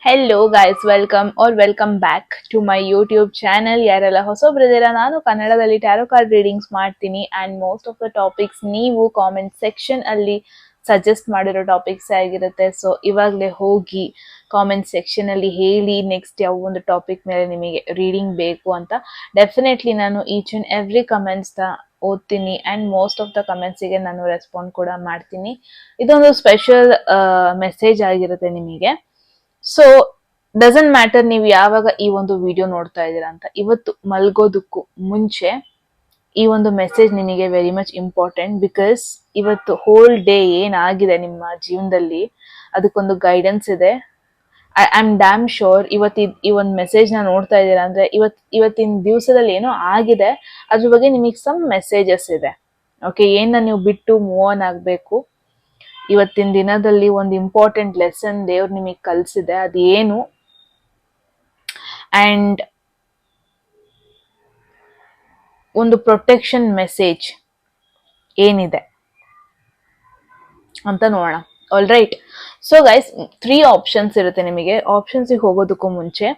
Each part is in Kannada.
Hello guys, welcome back to my YouTube channel. ಯಾರೆಲ್ಲ ಹೊಸೊಬ್ರಿದ್ದೀರಾ, ನಾನು ಕನ್ನಡದಲ್ಲಿ ಟ್ಯಾರೋ ಕಾರ್ಡ್ ರೀಡಿಂಗ್ಸ್ ಮಾಡ್ತೀನಿ and most of the topics ನೀವು ಕಾಮೆಂಟ್ ಸೆಕ್ಷನ್ ಅಲ್ಲಿ ಸಜೆಸ್ಟ್ ಮಾಡಿರೋ ಟಾಪಿಕ್ಸ್ ಆಗಿರುತ್ತೆ. ಸೊ ಇವಾಗಲೇ ಹೋಗಿ ಕಾಮೆಂಟ್ ಸೆಕ್ಷನ್ ಅಲ್ಲಿ ಹೇಳಿ ನೆಕ್ಸ್ಟ್ ಯಾವ ಒಂದು ಟಾಪಿಕ್ ಮೇಲೆ ನಿಮಗೆ ರೀಡಿಂಗ್ ಬೇಕು ಅಂತ. ಡೆಫಿನೆಟ್ಲಿ ನಾನು ಈಚ್ ಆ್ಯಂಡ್ ಎವ್ರಿ ಕಮೆಂಟ್ಸ್ನ ಓದ್ತೀನಿ ಆ್ಯಂಡ್ ಮೋಸ್ಟ್ ಆಫ್ ದ ಕಮೆಂಟ್ಸಿಗೆ ನಾನು ರೆಸ್ಪಾಂಡ್ ಕೂಡ ಮಾಡ್ತೀನಿ. ಇದೊಂದು ಸ್ಪೆಷಲ್ ಮೆಸೇಜ್ ಆಗಿರುತ್ತೆ ನಿಮಗೆ. ಸೊ ಡಸಂಟ್ ಮ್ಯಾಟರ್ ನೀವು ಯಾವಾಗ ಈ ಒಂದು ವಿಡಿಯೋ ನೋಡ್ತಾ ಇದ್ದೀರಾ ಅಂತ, ಇವತ್ತು ಮಲ್ಗೋದಕ್ಕೂ ಮುಂಚೆ ಈ ಒಂದು ಮೆಸೇಜ್ ನಿಮಗೆ ವೆರಿ ಮಚ್ ಇಂಪಾರ್ಟೆಂಟ್. ಬಿಕಾಸ್ ಇವತ್ತು ಹೋಲ್ ಡೇ ಏನಾಗಿದೆ ನಿಮ್ಮ ಜೀವನದಲ್ಲಿ ಅದಕ್ಕೊಂದು ಗೈಡೆನ್ಸ್ ಇದೆ. ಐ ಆಮ್ ಡ್ಯಾಮ್ ಶೋರ್ ಈ ಒಂದು ಮೆಸೇಜ್ ನ ನೋಡ್ತಾ ಇದ್ದೀರಾ ಅಂದ್ರೆ ಇವತ್ತಿನ ದಿವಸದಲ್ಲಿ ಏನೋ ಆಗಿದೆ, ಅದ್ರ ಬಗ್ಗೆ ನಿಮಗೆ ಸಮ್ ಮೆಸೇಜಸ್ ಇದೆ. ಓಕೆ, ಏನ ನೀವು ಬಿಟ್ಟು ಮೂವ್ ಆನ್ ಆಗಬೇಕು. ಇವತ್ತಿನ ದಿನದಲ್ಲಿ ಒಂದು ಇಂಪಾರ್ಟೆಂಟ್ ಲೆಸನ್ ದೇವ್ರು ನಿಮಗೆ ಕಲಿಸಿದೆ, ಅದೇನು ಅಂಡ್ ಒಂದು ಪ್ರೊಟೆಕ್ಷನ್ ಮೆಸೇಜ್ ಏನಿದೆ ಅಂತ ನೋಡೋಣ. All right. So guys, 3 options ಇರುತ್ತೆ ನಿಮಗೆ. ಆಪ್ಷನ್ಸಿಗೆ ಹೋಗೋದಕ್ಕೂ ಮುಂಚೆ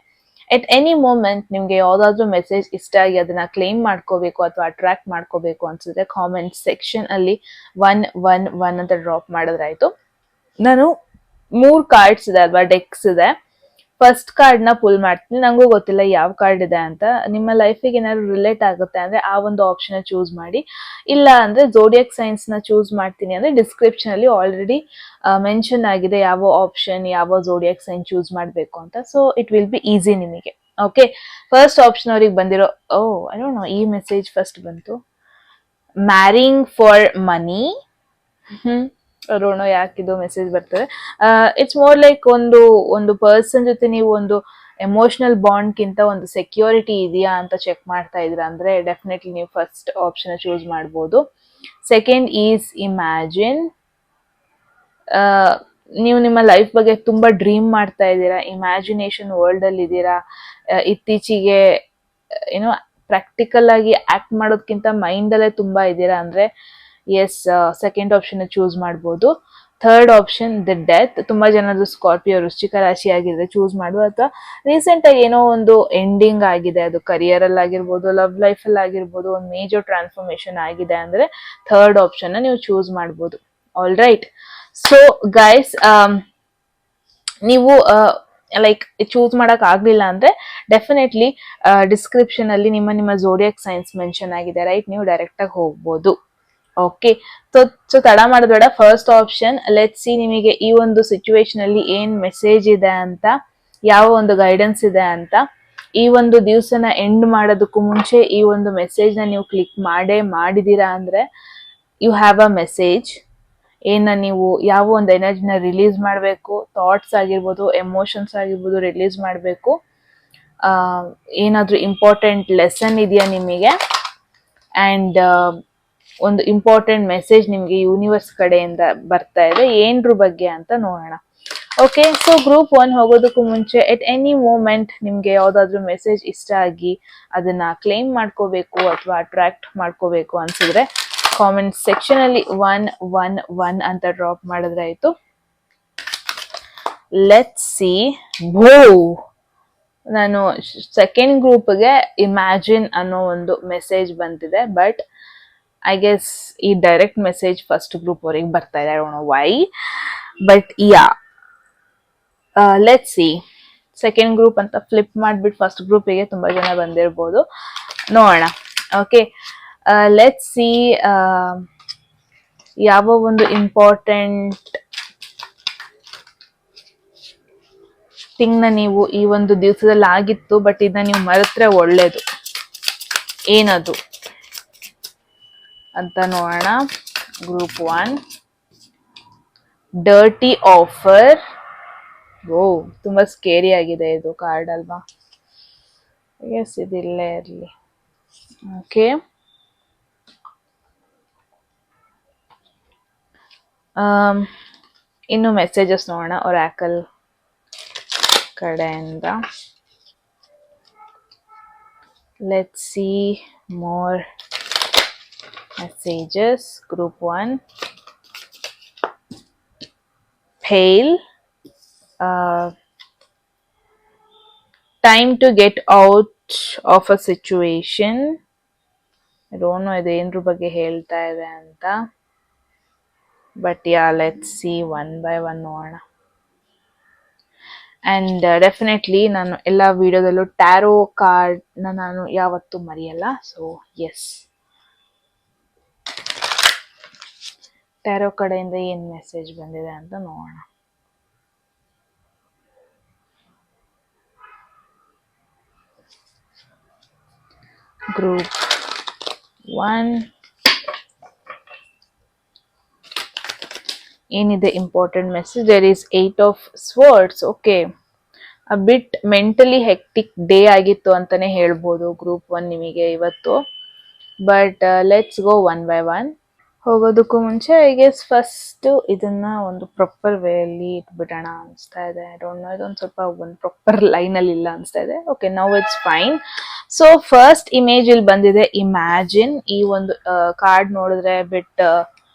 ಎಟ್ ಎನಿ ಮೂಮೆಂಟ್ ನಿಮ್ಗೆ ಯಾವ್ದಾದ್ರು ಮೆಸೇಜ್ ಇಷ್ಟ ಆಗಿ ಅದನ್ನ ಕ್ಲೇಮ್ ಮಾಡ್ಕೋಬೇಕು ಅಥವಾ ಅಟ್ರಾಕ್ಟ್ ಮಾಡ್ಕೋಬೇಕು ಅನ್ಸಿದ್ರೆ ಕಾಮೆಂಟ್ ಸೆಕ್ಷನ್ ಅಲ್ಲಿ 111 ಅಂತ ಡ್ರಾಪ್ ಮಾಡಿದ್ರಾಯ್ತು. ನಾನು 3 ಕಾರ್ಡ್ಸ್ ಇದೆ ಅಲ್ವಾ, ಡೆಕ್ಸ್ ಇದೆ. ಫಸ್ಟ್ ಕಾರ್ಡ್ ನ ಪುಲ್ ಮಾಡ್ತೀನಿ. ನಂಗೂ ಗೊತ್ತಿಲ್ಲ ಯಾವ ಕಾರ್ಡ್ ಇದೆ ಅಂತ. ನಿಮ್ಮ ಲೈಫಿಗೆ ಏನಾದ್ರು ರಿಲೇಟ್ ಆಗುತ್ತೆ ಅಂದ್ರೆ ಆ ಒಂದು ಆಪ್ಷನ್ ಚೂಸ್ ಮಾಡಿ. ಇಲ್ಲ ಅಂದ್ರೆ ಜೋಡಿಯಾಕ್ ಸೈನ್ಸ್ ನ ಚೂಸ್ ಮಾಡ್ತೀನಿ ಅಂದ್ರೆ ಡಿಸ್ಕ್ರಿಪ್ಷನ್ ಅಲ್ಲಿ ಆಲ್ರೆಡಿ ಮೆನ್ಷನ್ ಆಗಿದೆ ಯಾವ ಆಪ್ಷನ್, ಯಾವ ಜೋಡಿಯಾಕ್ ಸೈನ್ ಚೂಸ್ ಮಾಡ್ಬೇಕು ಅಂತ. So it will be easy ನಿಮಗೆ. ಓಕೆ, ಫಸ್ಟ್ ಆಪ್ಷನ್ ಅವ್ರಿಗೆ ಬಂದಿರೋ ಐ ಡೋಂಟ್ ನೋ, ಈ ಮೆಸೇಜ್ ಫಸ್ಟ್ ಬಂತು. Marrying for money. ರೋಣೋ ಯಾಕಿದು ಮೆಸೇಜ್ ಬರ್ತದೆ. ಇಟ್ಸ್ ಮೋರ್ ಲೈಕ್ ಒಂದು ಪರ್ಸನ್ ಜೊತೆ ನೀವು ಒಂದು ಎಮೋಷನಲ್ ಬಾಂಡ್ ಗಿಂತ ಒಂದು ಸೆಕ್ಯೂರಿಟಿ ಇದೆಯಾ ಅಂತ ಚೆಕ್ ಮಾಡ್ತಾ ಇದ್ರ ಅಂದ್ರೆ ಡೆಫಿನೆಟ್ಲಿ ನೀವು ಫಸ್ಟ್ ಆಪ್ಷನ್ ಚೂಸ್ ಮಾಡ್ಬೋದು. Second is imagine. ನೀವು ನಿಮ್ಮ ಲೈಫ್ ಬಗ್ಗೆ ತುಂಬಾ ಡ್ರೀಮ್ ಮಾಡ್ತಾ ಇದ್ದೀರಾ, ಇಮ್ಯಾಜಿನೇಷನ್ ವರ್ಲ್ಡ್ ಅಲ್ಲಿ ಇದ್ದೀರಾ. ಇತ್ತೀಚೆಗೆ ಏನೋ ಪ್ರಾಕ್ಟಿಕಲ್ ಆಗಿ ಆಕ್ಟ್ ಮಾಡೋದ್ಕಿಂತ ಮೈಂಡ್ ಅಲ್ಲೇ ತುಂಬಾ ಇದ್ದೀರಾ ಅಂದ್ರೆ ಎಸ್, ಸೆಕೆಂಡ್ ಆಪ್ಷನ್ ಚೂಸ್ ಮಾಡ್ಬೋದು. Third option the death. ತುಂಬಾ ಜನರು ಸ್ಕಾರ್ಪಿಯೋ ವೃಶ್ಚಿಕ ರಾಶಿ ಆಗಿದ್ರೆ ಚೂಸ್ ಮಾಡುವ, ಅಥವಾ ರೀಸೆಂಟ್ ಆಗಿ ಏನೋ ಒಂದು ಎಂಡಿಂಗ್ ಆಗಿದೆ, ಅದು ಕರಿಯರ್ ಅಲ್ಲಿ ಆಗಿರ್ಬೋದು, ಲವ್ ಲೈಫ್ ಅಲ್ಲಿ ಆಗಿರ್ಬೋದು, ಒಂದು ಮೇಜರ್ ಟ್ರಾನ್ಸ್ಫಾರ್ಮೇಶನ್ ಆಗಿದೆ ಅಂದ್ರೆ ಥರ್ಡ್ ಆಪ್ಷನ್ ನೀವು ಚೂಸ್ ಮಾಡ್ಬೋದು. All right. ಸೊ ಗೈಸ್, ನೀವು ಲೈಕ್ ಚೂಸ್ ಮಾಡಕ್ ಆಗ್ಲಿಲ್ಲ ಅಂದ್ರೆ ಡೆಫಿನೆಟ್ಲಿ ಡಿಸ್ಕ್ರಿಪ್ಷನ್ ಅಲ್ಲಿ ನಿಮ್ಮ ಜೋಡಿಯಾಕ್ ಸೈನ್ಸ್ ಮೆನ್ಷನ್ ಆಗಿದೆ, ರೈಟ್? ನೀವು ಡೈರೆಕ್ಟ್ ಆಗಿ ಹೋಗ್ಬೋದು. ಓಕೆ, ಸೊ ತಡ ಮಾಡಬೇಡ. ಫಸ್ಟ್ ಆಪ್ಷನ್, ಲೆಟ್ ಸಿ ನಿಮಗೆ ಈ ಒಂದು ಸಿಚುವೇಶನ್ ಅಲ್ಲಿ ಏನ್ ಮೆಸೇಜ್ ಇದೆ ಅಂತ, ಯಾವ ಒಂದು ಗೈಡೆನ್ಸ್ ಇದೆ ಅಂತ. ಈ ಒಂದು ದಿವಸನ ಎಂಡ್ ಮಾಡೋದಕ್ಕೂ ಮುಂಚೆ ಈ ಒಂದು ಮೆಸೇಜ್ ನ ನೀವು ಕ್ಲಿಕ್ ಮಾಡಿದೀರಾ ಅಂದ್ರೆ ಯು ಹ್ಯಾವ್ ಅ ಮೆಸೇಜ್. ನೀವು ಯಾವ ಒಂದು ಎನರ್ಜಿನ ರಿಲೀಸ್ ಮಾಡಬೇಕು, ಥಾಟ್ಸ್ ಆಗಿರ್ಬೋದು, ಎಮೋಷನ್ಸ್ ಆಗಿರ್ಬೋದು ರಿಲೀಸ್ ಮಾಡಬೇಕು. ಏನಾದ್ರೂ ಇಂಪಾರ್ಟೆಂಟ್ ಲೆಸನ್ ಇದೆಯಾ ನಿಮಗೆ, ಅಂಡ್ ಒಂದು ಇಂಪಾರ್ಟೆಂಟ್ ಮೆಸೇಜ್ ನಿಮ್ಗೆ ಯೂನಿವರ್ಸ್ ಕಡೆಯಿಂದ ಬರ್ತಾ ಇದೆ, ಏನ್ರ ಬಗ್ಗೆ ಅಂತ ನೋಡೋಣ. ಓಕೆ, ಸೊ ಗ್ರೂಪ್ 1 ಹೋಗೋದಕ್ಕೂ ಮುಂಚೆ ಎಟ್ ಎನಿ ಮೂಮೆಂಟ್ ನಿಮ್ಗೆ ಯಾವ್ದಾದ್ರು ಮೆಸೇಜ್ ಇಷ್ಟ ಆಗಿ ಅದನ್ನ ಕ್ಲೇಮ್ ಮಾಡ್ಕೋಬೇಕು ಅಥವಾ ಅಟ್ರಾಕ್ಟ್ ಮಾಡ್ಕೋಬೇಕು ಅನ್ಸಿದ್ರೆ ಕಾಮೆಂಟ್ ಸೆಕ್ಷನ್ ಅಲ್ಲಿ 111 ಅಂತ ಡ್ರಾಪ್ ಮಾಡಿದ್ರಾಯ್ತು. Let's see. ನಾನು ಸೆಕೆಂಡ್ ಗ್ರೂಪ್ಗೆ ಇಮ್ಯಾಜಿನ್ ಅನ್ನೋ ಒಂದು ಮೆಸೇಜ್ ಬಂದಿದೆ, ಬಟ್ ಐ ಗೆಸ್ ಈ ಡೈರೆಕ್ಟ್ ಮೆಸೇಜ್ ಫಸ್ಟ್ ಗ್ರೂಪ್ ಅವ್ರಿಗೆ ಬರ್ತಾ ಇದೆ. I don't know why, but yeah, let's see. Second group ಅಂತ ಫ್ಲಿಪ್ ಮಾಡ್ಬಿಟ್ಟು ಫಸ್ಟ್ ಗ್ರೂಪಿಗೆ ತುಂಬಾ ಜನ ಬಂದಿರ್ಬೋದು, ನೋಡೋಣ. Okay, let's see. ಯಾವ ಒಂದು ಇಂಪಾರ್ಟೆಂಟ್ ಥಿಂಗ್ ನ ನೀವು ಈ ಒಂದು ದಿವಸದಲ್ಲಿ ಆಗಿತ್ತು ಬಟ್ ಇದನ್ನ ನೀವು ಮರೆತ್ರೆ ಒಳ್ಳೇದು, ಏನದು ಅಂತ ನೋಡೋಣ. Group 1, dirty offer. ತುಂಬಾ ಸ್ಕೇರಿ ಆಗಿದೆ ಇದು ಕಾರ್ಡ್ ಅಲ್ವಾ? ಎಸ್, ಇದಿಲ್ಲೇ ಇರಲಿ. ಓಕೆ, ಇನ್ನು ಮೆಸೇಜಸ್ ನೋಡೋಣ ಒರಾಕಲ್ ಕಡೆಯಿಂದ. Let's see more messages. Group 1, pale. Time to get out of a situation. I don't know ಇದು ಏನ್ರ ಬಗ್ಗೆ ಹೇಳ್ತಾ ಇದೆ ಅಂತ, but yeah let's see one by one ನೋಡೋಣ. ಅಂಡ್ ಡೆಫಿನೆಟ್ಲಿ ನಾನು ಎಲ್ಲ ವಿಡಿಯೋದಲ್ಲೂ ಟ್ಯಾರೋ ಕಾರ್ಡ್ನ ನಾನು ಯಾವತ್ತೂ ಮರೆಯಲ್ಲ. ಸೊ ಎಸ್, ಟ್ಯಾರೋ ಕಡೆಯಿಂದ ಏನು ಮೆಸೇಜ್ ಬಂದಿದೆ ಅಂತ ನೋಡೋಣ. ಗ್ರೂಪ್ 1 ಏನಿದೆ important message? There is 8 of swords. Okay, a bit mentally hectic day ಆಗಿತ್ತು ಅಂತಾನೆ ಹೇಳ್ಬೋದು ಗ್ರೂಪ್ 1 ನಿಮಗೆ ಇವತ್ತು. But let's go one by one. ಹೋಗೋದಕ್ಕೂ ಮುಂಚೆ ಐ ಗೆಸ್ ಫಸ್ಟ್ ಇದನ್ನ ಒಂದು ಪ್ರಾಪರ್ ವೇ ಅಲ್ಲಿ ಇಟ್ಬಿಡೋಣ ಅನಿಸ್ತಾ ಇದೆ. ಐ ಡೋಂಟ್ ನೋ, ಇದೊಂದು ಸ್ವಲ್ಪ ಒಂದು ಪ್ರಾಪರ್ ಲೈನ್ ಅಲ್ಲಿ ಇಲ್ಲ ಅನಿಸ್ತಾ ಇದೆ. Okay, now it's fine. So first image ಇಲ್ಲಿ ಬಂದಿದೆ, ಇಮ್ಯಾಜಿನ್. ಈ ಒಂದು ಕಾರ್ಡ್ ನೋಡಿದ್ರೆ ಬಿಟ್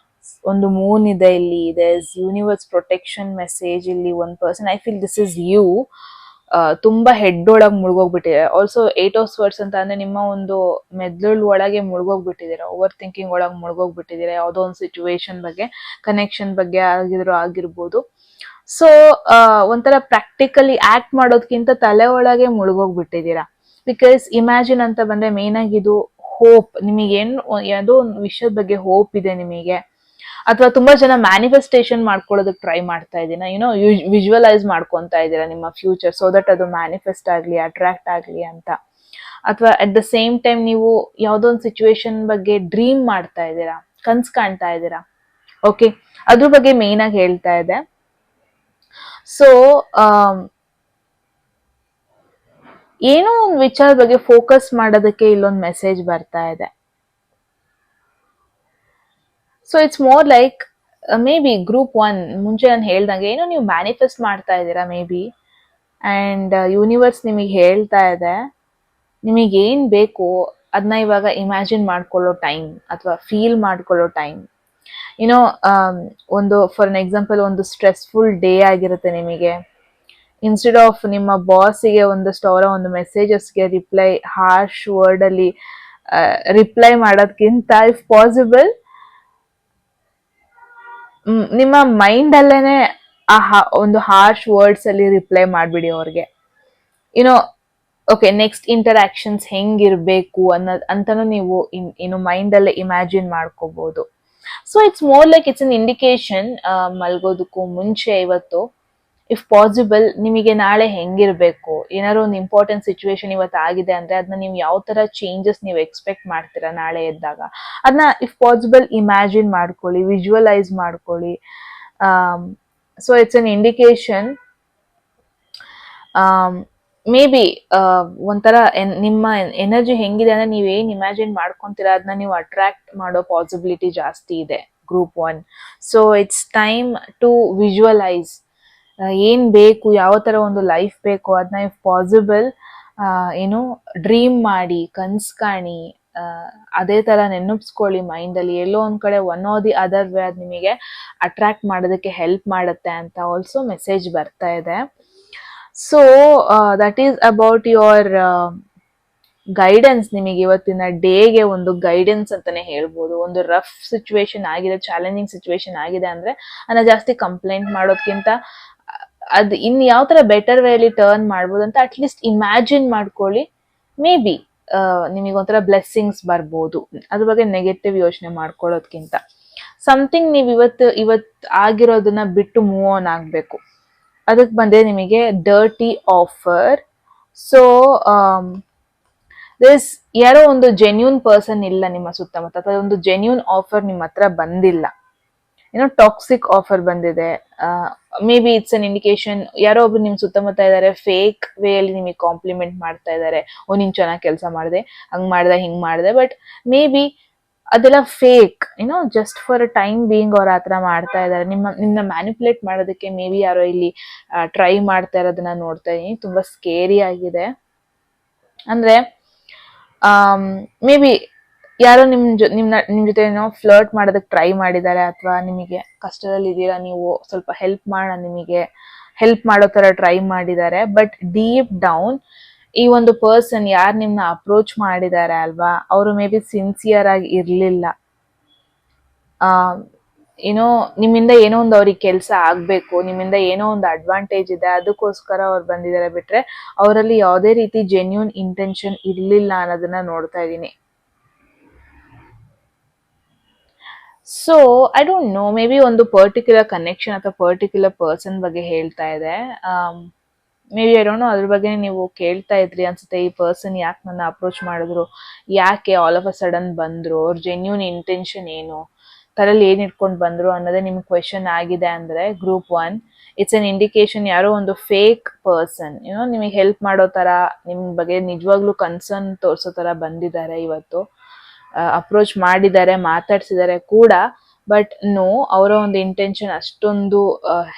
ಒಂದು ಮೂನ್ ಇದೆ ಇಲ್ಲಿ, ಇದೆ ಯೂನಿವರ್ಸ್ ಪ್ರೊಟೆಕ್ಷನ್ ಮೆಸೇಜ್. ಇಲ್ಲಿ ಒಂದು person, I feel this is you, ತುಂಬಾ ಹೆಡ್ ಒಳಗೆ ಮುಳುಗೋಗ್ಬಿಟ್ಟಿದೆ. ಆಲ್ಸೋ 8 ಆಫ್ ಸ್ವರ್ಡ್ಸ್ ಅಂತ ಅಂದ್ರೆ ನಿಮ್ಮ ಒಂದು ಮೆದುಳು ಒಳಗೆ ಮುಳುಗೋಗ್ಬಿಟ್ಟಿದ್ದೀರಾ, ಓವರ್ ಥಿಂಕಿಂಗ್ ಒಳಗೆ ಮುಳುಗೋಗ್ಬಿಟ್ಟಿದ್ದೀರಾ, ಯಾವುದೋ ಒಂದು ಸಿಚುವೇಶನ್ ಬಗ್ಗೆ, ಕನೆಕ್ಷನ್ ಬಗ್ಗೆ ಆಗಿರ್ಬೋದು. ಸೊ ಒಂಥರ ಪ್ರಾಕ್ಟಿಕಲಿ ಆಕ್ಟ್ ಮಾಡೋದಕ್ಕಿಂತ ತಲೆ ಒಳಗೆ ಮುಳುಗೋಗ್ಬಿಟ್ಟಿದ್ದೀರಾ. ಬಿಕಾಸ್ ಇಮ್ಯಾಜಿನ್ ಅಂತ ಬಂದ್ರೆ ಮೇನ್ ಆಗಿ ಇದು ಹೋಪ್. ನಿಮಗೇನು ಯಾವುದೋ ಒಂದು ವಿಷಯದ ಬಗ್ಗೆ ಹೋಪ್ ಇದೆ ನಿಮಗೆ, ಅಥವಾ ತುಂಬಾ ಜನ ಮ್ಯಾನಿಫೆಸ್ಟೇಷನ್ ಮಾಡ್ಕೊಳ್ಳೋದಕ್ಕೆ ಟ್ರೈ ಮಾಡ್ತಾ ಇದ್ದೀರಾ, ಯುನೋ ವಿಜುವಲೈಸ್ ಮಾಡ್ಕೊಂತಾ ಇದ್ದೀರಾ ನಿಮ್ಮ ಫ್ಯೂಚರ್, ಸೊ ದಟ್ ಅದು ಮ್ಯಾನಿಫೆಸ್ಟ್ ಆಗ್ಲಿ, ಅಟ್ರಾಕ್ಟ್ ಆಗ್ಲಿ ಅಂತ. ಅಥವಾ ಅಟ್ ದ ಸೇಮ್ ಟೈಮ್ ನೀವು ಯಾವುದೋ ಒಂದು ಸಿಚುವೇಶನ್ ಬಗ್ಗೆ ಡ್ರೀಮ್ ಮಾಡ್ತಾ ಇದ್ದೀರಾ, ಕನ್ಸ್ ಕಾಣ್ತಾ ಇದ್ದೀರಾ. ಓಕೆ, ಅದ್ರ ಬಗ್ಗೆ ಮೇನ್ ಆಗಿ ಹೇಳ್ತಾ ಇದೆ. ಸೊ ಏನೋ ಒಂದು ವಿಚಾರ ಬಗ್ಗೆ ಫೋಕಸ್ ಮಾಡೋದಕ್ಕೆ ಇಲ್ಲೊಂದು ಮೆಸೇಜ್ ಬರ್ತಾ ಇದೆ. So it's more like may be group 1 ಮುಂಚೆ ನಾನು ಹೇಳ್ದಂಗೆ ಏನೋ ನೀವು ಮ್ಯಾನಿಫೆಸ್ಟ್ ಮಾಡ್ತಾ ಇದ್ದೀರಾ ಮೇ ಬಿ, ಆ್ಯಂಡ್ ಯೂನಿವರ್ಸ್ ನಿಮಗೆ ಹೇಳ್ತಾ ಇದೆ ನಿಮಗೇನು ಬೇಕು ಅದನ್ನ ಇವಾಗ ಇಮ್ಯಾಜಿನ್ ಮಾಡ್ಕೊಳ್ಳೋ ಟೈಮ್ ಅಥವಾ ಫೀಲ್ ಮಾಡ್ಕೊಳ್ಳೋ ಟೈಮ್. ಯುನೋ ಒಂದು ಫಾರ್ ಎನ್ ಎಕ್ಸಾಂಪಲ್ ಒಂದು ಸ್ಟ್ರೆಸ್ಫುಲ್ ಡೇ ಆಗಿರುತ್ತೆ ನಿಮಗೆ. ಇನ್ಸ್ಟೆಡ್ ಆಫ್ ನಿಮ್ಮ ಬಾಸಿಗೆ ಒಂದಷ್ಟು ಅವರ ಒಂದು ಮೆಸೇಜಸ್ಗೆ ರಿಪ್ಲೈ ಹಾರ್ಶ್ ವರ್ಡಲ್ಲಿ ರಿಪ್ಲೈ ಮಾಡೋದಕ್ಕಿಂತ ಇಫ್ ಪಾಸಿಬಲ್ ನಿಮ್ಮ ಮೈಂಡ್ ಅಲ್ಲೇನೆ ಒಂದು ಹಾರ್ಶ್ ವರ್ಡ್ಸ್ ಅಲ್ಲಿ ರಿಪ್ಲೈ ಮಾಡ್ಬಿಡಿ ಅವ್ರಿಗೆ. ಯುನೋ ಓಕೆ, ನೆಕ್ಸ್ಟ್ ಇಂಟರಾಕ್ಷನ್ಸ್ ಹೆಂಗಿರ್ಬೇಕು ಅಂತಾನು ನೀವು ಏನು ಮೈಂಡ್ ಅಲ್ಲೇ ಇಮ್ಯಾಜಿನ್ ಮಾಡ್ಕೋಬಹುದು. So it's more like it's an indication. ಮಲ್ಗೋದಕ್ಕೂ ಮುಂಚೆ ಇವತ್ತು ಇಫ್ ಪಾಸಿಬಲ್ ನಿಮಗೆ ನಾಳೆ ಹೆಂಗಿರ್ಬೇಕು, ಏನಾದ್ರು ಒಂದು ಇಂಪಾರ್ಟೆಂಟ್ ಸಿಚುವೇಶನ್ ಇವತ್ತು ಆಗಿದೆ ಅಂದ್ರೆ ಅದನ್ನ ನೀವು ಯಾವ ತರ ಚೇಂಜಸ್ ನೀವು ಎಕ್ಸ್ಪೆಕ್ಟ್ ಮಾಡ್ತೀರಾ ನಾಳೆ ಎದ್ದಾಗ, ಅದನ್ನ ಇಫ್ ಪಾಸಿಬಲ್ ಇಮ್ಯಾಜಿನ್ ಮಾಡ್ಕೊಳ್ಳಿ, ವಿಜುವಲೈಸ್ ಮಾಡ್ಕೊಳ್ಳಿ. So it's an indication. May be ಒಂಥರ ನಿಮ್ಮ ಎನರ್ಜಿ ಹೆಂಗಿದೆ ಅಂದ್ರೆ ನೀವೇನ್ ಇಮ್ಯಾಜಿನ್ ಮಾಡ್ಕೊಂತೀರಾ ಅದನ್ನ ನೀವು ಅಟ್ರಾಕ್ಟ್ ಮಾಡೋ ಪಾಸಿಬಿಲಿಟಿ ಜಾಸ್ತಿ ಇದೆ group 1. So it's time to visualise ಏನ್ ಬೇಕು, ಯಾವ ತರ ಒಂದು ಲೈಫ್ ಬೇಕು ಅದನ್ನ ಇಫ್ ಪಾಸಿಬಲ್ ಏನು ಡ್ರೀಮ್ ಮಾಡಿ, ಕನ್ಸ್ ಕಾಣಿ, ಅದೇ ತರ ನೆನಪಿಸ್ಕೊಳ್ಳಿ ಮೈಂಡಲ್ಲಿ. ಎಲ್ಲೋ ಒಂದ್ ಕಡೆ one R the other way ಅದು ನಿಮಗೆ ಅಟ್ರಾಕ್ಟ್ ಮಾಡೋದಕ್ಕೆ ಹೆಲ್ಪ್ ಮಾಡುತ್ತೆ ಅಂತ ಆಲ್ಸೋ ಮೆಸೇಜ್ ಬರ್ತಾ ಇದೆ. So that is about your guidance. ನಿಮಗೆ ಇವತ್ತಿನ ಡೇಗೆ ಒಂದು ಗೈಡೆನ್ಸ್ ಅಂತಾನೆ ಹೇಳ್ಬೋದು. ಒಂದು ರಫ್ ಸಿಚುವೇಶನ್ ಆಗಿದೆ, ಚಾಲೆಂಜಿಂಗ್ ಸಿಚುವೇಶನ್ ಆಗಿದೆ ಅಂದ್ರೆ ಅದನ್ನ ಜಾಸ್ತಿ ಕಂಪ್ಲೇಂಟ್ ಮಾಡೋದ್ಕಿಂತ ಅದು ಇನ್ ಯಾವ ತರ ಬೆಟರ್ ವೇ ಅಲ್ಲಿ ಟರ್ನ್ ಮಾಡ್ಬೋದು ಅಂತ ಅಟ್ಲೀಸ್ಟ್ ಇಮ್ಯಾಜಿನ್ ಮಾಡ್ಕೊಳ್ಳಿ. ಮೇ ಬಿ ನಿಮಗೊಂಥರ ಬ್ಲೆಸ್ಸಿಂಗ್ಸ್ ಬರ್ಬೋದು. ಅದ್ರ ಬಗ್ಗೆ ನೆಗೆಟಿವ್ ಯೋಚನೆ ಮಾಡ್ಕೊಳ್ಳೋದ್ಕಿಂತ ಸಮಥಿಂಗ್ ನೀವು ಇವತ್ತು ಆಗಿರೋದನ್ನ ಬಿಟ್ಟು ಮೂವ್ ಆನ್ ಆಗ್ಬೇಕು. ಅದಕ್ಕೆ ಬಂದ್ರೆ ನಿಮಗೆ ಡರ್ಟಿ ಆಫರ್. ಸೊ ದಿಸ್ ಯಾರೋ ಒಂದು ಜೆನ್ಯೂನ್ ಪರ್ಸನ್ ಇಲ್ಲ ನಿಮ್ಮ ಸುತ್ತಮುತ್ತ, ಅಥವಾ ಒಂದು ಜೆನ್ಯೂನ್ ಆಫರ್ ನಿಮ್ಮ ಹತ್ರ ಬಂದಿಲ್ಲ, ಏನೋ ಟಾಕ್ಸಿಕ್ ಆಫರ್ ಬಂದಿದೆ. May be it's an indication ಯಾರೋ ಒಬ್ರು ನಿಮ್ ಸುತ್ತಮುತ್ತ ಇದ್ದಾರೆ, ಫೇಕ್ ವೇ ಅಲ್ಲಿ ನಿಮಗೆ ಕಾಂಪ್ಲಿಮೆಂಟ್ ಮಾಡ್ತಾ ಇದ್ದಾರೆ. ನೀನ್ ಚೆನ್ನಾಗಿ ಕೆಲಸ ಮಾಡಿದೆ, ಹಂಗ್ ಮಾಡ್ದೆ, ಹಿಂಗ್ ಮಾಡಿದೆ. ಬಟ್ ಮೇ ಬಿ ಅದೆಲ್ಲ ಫೇಕ್, ಏನೋ just for a time being ಅವ್ರ ಆತರ ಮಾಡ್ತಾ ಇದ್ದಾರೆ. ನಿಮ್ಮನ್ನ ಮ್ಯಾನಿಪುಲೇಟ್ ಮಾಡೋದಕ್ಕೆ ಮೇ ಬಿ ಯಾರೋ ಇಲ್ಲಿ ಟ್ರೈ ಮಾಡ್ತಾ ಇರೋದನ್ನ ನೋಡ್ತಾ ಇದೀನಿ. ತುಂಬಾ ಸ್ಕೇರಿ ಆಗಿದೆ. ಅಂದ್ರೆ ಮೇ ಬಿ ಯಾರೋ ನಿಮ್ ಜೊತೆ ಏನೋ ಫ್ಲರ್ಟ್ ಮಾಡೋದಕ್ಕೆ ಟ್ರೈ ಮಾಡಿದ್ದಾರೆ, ಅಥವಾ ನಿಮಗೆ ಕಷ್ಟದಲ್ಲಿ ಇದ್ದೀರಾ, ನೀವು ಸ್ವಲ್ಪ ನಿಮಗೆ ಹೆಲ್ಪ್ ಮಾಡೋ ತರ ಟ್ರೈ ಮಾಡಿದ್ದಾರೆ. ಬಟ್ ಡೀಪ್ ಡೌನ್ ಈ ಒಂದು ಪರ್ಸನ್ ಯಾರು ನಿಮ್ನ ಅಪ್ರೋಚ್ ಮಾಡಿದ್ದಾರೆ ಅಲ್ವಾ, ಅವರು ಮೇ ಬಿ ಸಿನ್ಸಿಯರ್ ಆಗಿ ಇರ್ಲಿಲ್ಲ. ಏನೋ ನಿಮ್ಮಿಂದ ಏನೋ ಒಂದು ಅವ್ರಿಗೆ ಕೆಲಸ ಆಗ್ಬೇಕು, ನಿಮ್ಮಿಂದ ಏನೋ ಒಂದು ಅಡ್ವಾಂಟೇಜ್ ಇದೆ, ಅದಕ್ಕೋಸ್ಕರ ಅವ್ರು ಬಂದಿದ್ದಾರೆ. ಬಿಟ್ರೆ ಅವರಲ್ಲಿ ಯಾವುದೇ ರೀತಿ ಜೆನ್ಯೂನ್ ಇಂಟೆನ್ಷನ್ ಇರ್ಲಿಲ್ಲ ಅನ್ನೋದನ್ನ ನೋಡ್ತಾ ಇದ್ದೀನಿ. So I don't no, may be ಒಂದು ಪರ್ಟಿಕ್ಯುಲರ್ ಕನೆಕ್ಷನ್ ಅಥವಾ ಪರ್ಟಿಕ್ಯುಲರ್ ಪರ್ಸನ್ ಬಗ್ಗೆ ಹೇಳ್ತಾ ಇದೆ. May be I don't no, ಅದ್ರ ಬಗ್ಗೆ ನೀವು ಕೇಳ್ತಾ ಇದ್ರಿ ಅನ್ಸುತ್ತೆ. ಈ ಪರ್ಸನ್ ಯಾಕೆ ನನ್ನ ಅಪ್ರೋಚ್ ಮಾಡಿದ್ರು, ಯಾಕೆ ಆಲ್ ಆಫ್ ಅ ಸಡನ್ ಬಂದ್ರು, ಅವ್ರ ಜೆನ್ಯೂನ್ ಇಂಟೆನ್ಷನ್ ಏನು, ತಲೆಯಲ್ಲಿ ಏನ್ ಇಟ್ಕೊಂಡು ಬಂದ್ರು ಅನ್ನೋದೇ ನಿಮ್ಗೆ ಕ್ವೆಶನ್ ಆಗಿದೆ ಅಂದ್ರೆ ಗ್ರೂಪ್ 1 ಇಟ್ಸ್ ಅನ್ ಇಂಡಿಕೇಶನ್ ಯಾರೋ ಒಂದು ಫೇಕ್ ಪರ್ಸನ್ ಏನೋ ನಿಮಗೆ ಹೆಲ್ಪ್ ಮಾಡೋ ತರ, ನಿಮ್ ಬಗ್ಗೆ ನಿಜವಾಗ್ಲೂ ಕನ್ಸರ್ನ್ ತೋರ್ಸೋ ತರ ಬಂದಿದ್ದಾರೆ ಇವತ್ತು. ಅಪ್ರೋಚ್ ಮಾಡಿದ್ದಾರೆ, ಮಾತಾಡ್ಸಿದ್ದಾರೆ ಕೂಡ. ಬಟ್ ನೋ, ಅವರ ಒಂದು ಇಂಟೆನ್ಷನ್ ಅಷ್ಟೊಂದು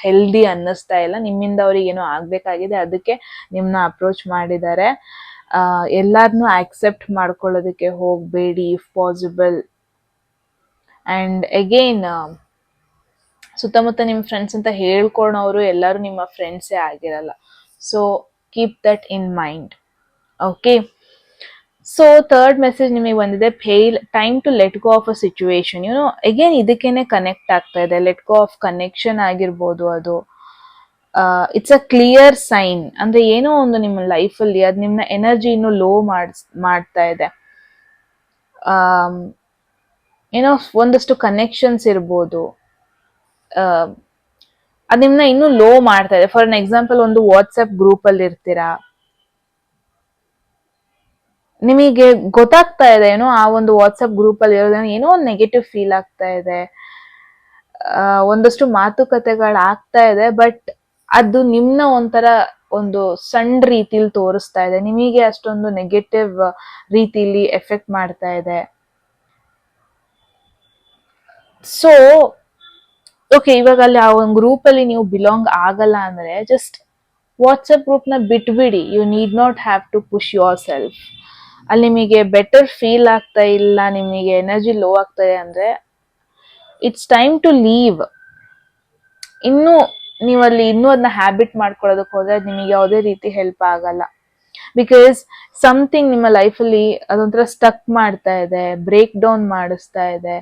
ಹೆಲ್ದಿ ಅನ್ನಿಸ್ತಾ ಇಲ್ಲ. ನಿಮ್ಮಿಂದ ಅವ್ರಿಗೆ ಏನೋ ಆಗ್ಬೇಕಾಗಿದೆ, ಅದಕ್ಕೆ ನಿಮ್ನ ಅಪ್ರೋಚ್ ಮಾಡಿದ್ದಾರೆ. ಎಲ್ಲಾರನ್ನೂ ಆಕ್ಸೆಪ್ಟ್ ಮಾಡ್ಕೊಳ್ಳೋದಕ್ಕೆ ಹೋಗ್ಬೇಡಿ ಇಫ್ ಪಾಸಿಬಲ್. ಅಂಡ್ ಅಗೈನ್, ಸುತ್ತಮುತ್ತ ನಿಮ್ಮ ಫ್ರೆಂಡ್ಸ್ ಅಂತ ಹೇಳ್ಕೊಳೋರು ಎಲ್ಲರೂ ನಿಮ್ಮ ಫ್ರೆಂಡ್ಸೇ ಆಗಿರಲ್ಲ. So keep that in mind. Okay, so third message ನಿಮಗೆ ಬಂದಿದೆ, fail time to let go of a situation. You know again ಇದಕ್ಕೇನೆ ಕನೆಕ್ಟ್ ಆಗ್ತಾ ಇದೆ. ಲೆಟ್ ಗೋ ಆಫ್ ಕನೆಕ್ಷನ್ ಆಗಿರ್ಬೋದು ಅದು. It's a clear sign. ಅಂದ್ರೆ ಏನೋ ಒಂದು ನಿಮ್ಮ ಲೈಫಲ್ಲಿ ಅದು ನಿಮ್ಮ ಎನರ್ಜಿ ಇನ್ನು ಲೋ ಮಾಡ್ತಾ ಇದೆ. ಏನೋ ಒಂದಷ್ಟು ಕನೆಕ್ಷನ್ಸ್ ಇರ್ಬೋದು, ಅದು ನಿಮ್ನ ಇನ್ನೂ ಲೋ ಮಾಡ್ತಾ ಇದೆ. ಫಾರ್ ಅನ್ ಎಕ್ಸಾಂಪಲ್, ಒಂದು ವಾಟ್ಸ್ಆಪ್ ಗ್ರೂಪ್ ಅಲ್ಲಿ ಇರ್ತೀರಾ, ನಿಮಗೆ ಗೊತ್ತಾಗ್ತಾ ಇದೆ ಏನೋ ಆ ಒಂದು ವಾಟ್ಸ್ಆಪ್ ಗ್ರೂಪ್ ಅಲ್ಲಿ ಇರೋದೇನೋ ಏನೋ ಒಂದು ನೆಗೆಟಿವ್ ಫೀಲ್ ಆಗ್ತಾ ಇದೆ, ಒಂದಷ್ಟು ಮಾತುಕತೆಗಳಾಗ್ತಾ ಇದೆ. ಬಟ್ ಅದು ನಿಮ್ನ ಒಂಥರ ಒಂದು ಸಣ್ಣ ರೀತಿಲಿ ತೋರಿಸ್ತಾ ಇದೆ, ನಿಮಗೆ ಅಷ್ಟೊಂದು ನೆಗೆಟಿವ್ ರೀತಿಲಿ ಎಫೆಕ್ಟ್ ಮಾಡ್ತಾ ಇದೆ. ಸೊ ಓಕೆ, ಇವಾಗ ಅಲ್ಲಿ ಆ ಒಂದು ಗ್ರೂಪ್ ಅಲ್ಲಿ ನೀವು ಬಿಲಾಂಗ್ ಆಗಲ್ಲ ಅಂದ್ರೆ ಜಸ್ಟ್ ವಾಟ್ಸಪ್ ಗ್ರೂಪ್ ನ ಬಿಟ್ಬಿಡಿ. You need not have to push yourself. ಅಲ್ಲಿ ನಿಮಗೆ ಬೆಟರ್ ಫೀಲ್ ಆಗ್ತಾ ಇಲ್ಲ, ನಿಮಗೆ ಎನರ್ಜಿ ಲೋ ಆಗ್ತಾ ಇದೆ ಅಂದ್ರೆ ಇಟ್ಸ್ ಟೈಮ್ ಟು ಲೀವ್. ಇನ್ನು ನೀವಲ್ಲಿ ಇನ್ನೂ ಅದನ್ನ ಹ್ಯಾಬಿಟ್ ಮಾಡ್ಕೊಳ್ಳೋದಕ್ಕೆ ಹೋದ್ರೆ ನಿಮಗೆ ಯಾವುದೇ ರೀತಿ ಹೆಲ್ಪ್ ಆಗಲ್ಲ. ಬಿಕಾಸ್ ಸಮಥಿಂಗ್ ನಿಮ್ಮ ಲೈಫಲ್ಲಿ ಅದೊಂಥರ ಸ್ಟಕ್ ಮಾಡ್ತಾ ಇದೆ, ಬ್ರೇಕ್ ಡೌನ್ ಮಾಡಿಸ್ತಾ ಇದೆ.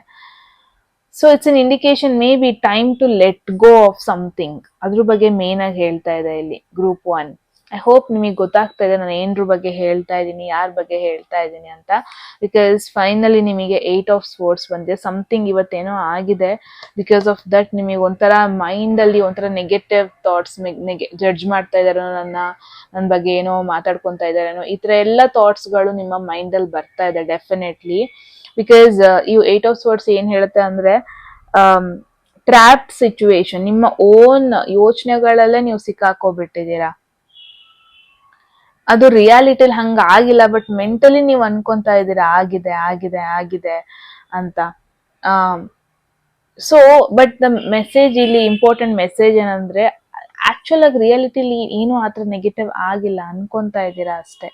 So it's an indication, maybe time to let go of something. ಅದ್ರ ಬಗ್ಗೆ ಮೇನ್ ಆಗಿ ಹೇಳ್ತಾ ಇದೆ ಇಲ್ಲಿ ಗ್ರೂಪ್ 1. ಐ ಹೋಪ್ ನಿಮಗೆ ಗೊತ್ತಾಗ್ತಾ ಇದೆ ನಾನು ಏನ್ರ ಬಗ್ಗೆ ಹೇಳ್ತಾ ಇದ್ದೀನಿ, ಯಾರ ಬಗ್ಗೆ ಹೇಳ್ತಾ ಇದ್ದೀನಿ ಅಂತ. ಬಿಕಾಸ್ ಫೈನಲಿ ನಿಮಗೆ 8 ಆಫ್ ಸ್ಪೋರ್ಟ್ಸ್ ಬಂದಿದೆ. ಸಮಥಿಂಗ್ ಇವತ್ತೇನೋ ಆಗಿದೆ, ಬಿಕಾಸ್ ಆಫ್ ದಟ್ ನಿಮಗೆ ಒಂಥರ ಮೈಂಡ್ ಅಲ್ಲಿ ಒಂಥರ ನೆಗೆಟಿವ್ ಥಾಟ್ಸ್, ಜಡ್ಜ್ ಮಾಡ್ತಾ ಇದಾರೆ ನನ್ನ ಬಗ್ಗೆ, ಏನೋ ಮಾತಾಡ್ಕೊತಾ ಇದಾರೇನೋ, ಈ ತರ ಎಲ್ಲ ಥಾಟ್ಸ್ಗಳು ನಿಮ್ಮ ಮೈಂಡ್ ಅಲ್ಲಿ ಬರ್ತಾ ಇದೆ ಡೆಫಿನೆಟ್ಲಿ. ಬಿಕಾಸ್ ಇವು 8 ಆಫ್ ಸ್ಪೋರ್ಟ್ಸ್ ಏನ್ ಹೇಳುತ್ತೆ ಅಂದ್ರೆ ಟ್ರ್ಯಾಪ್ಡ್ ಸಿಚುವೇಶನ್. ನಿಮ್ಮ ಓನ್ ಯೋಚನೆಗಳಲ್ಲೇ ನೀವು ಸಿಕ್ಕಾಕೋಬಿಟ್ಟಿದ್ದೀರಾ. ಅದು ರಿಯಾಲಿಟಿಲಿ ಹಂಗ ಆಗಿಲ್ಲ, ಬಟ್ ಮೆಂಟಲಿ ನೀವು ಅನ್ಕೊಂತಾ ಇದ್ದೀರಾ ಆಗಿದೆ ಆಗಿದೆ ಆಗಿದೆ ಅಂತ. ಸೊ ಬಟ್ ದ ಮೆಸೇಜ್ ಇಲ್ಲಿ, ಇಂಪಾರ್ಟೆಂಟ್ ಮೆಸೇಜ್ ಏನಂದ್ರೆ, ಆಕ್ಚುಲ್ ಆಗಿ ರಿಯಾಲಿಟಿಲಿ ಏನು ಆತರ ನೆಗೆಟಿವ್ ಆಗಿಲ್ಲ, ಅನ್ಕೊಂತಾ ಇದ್ದೀರಾ ಅಷ್ಟೇ.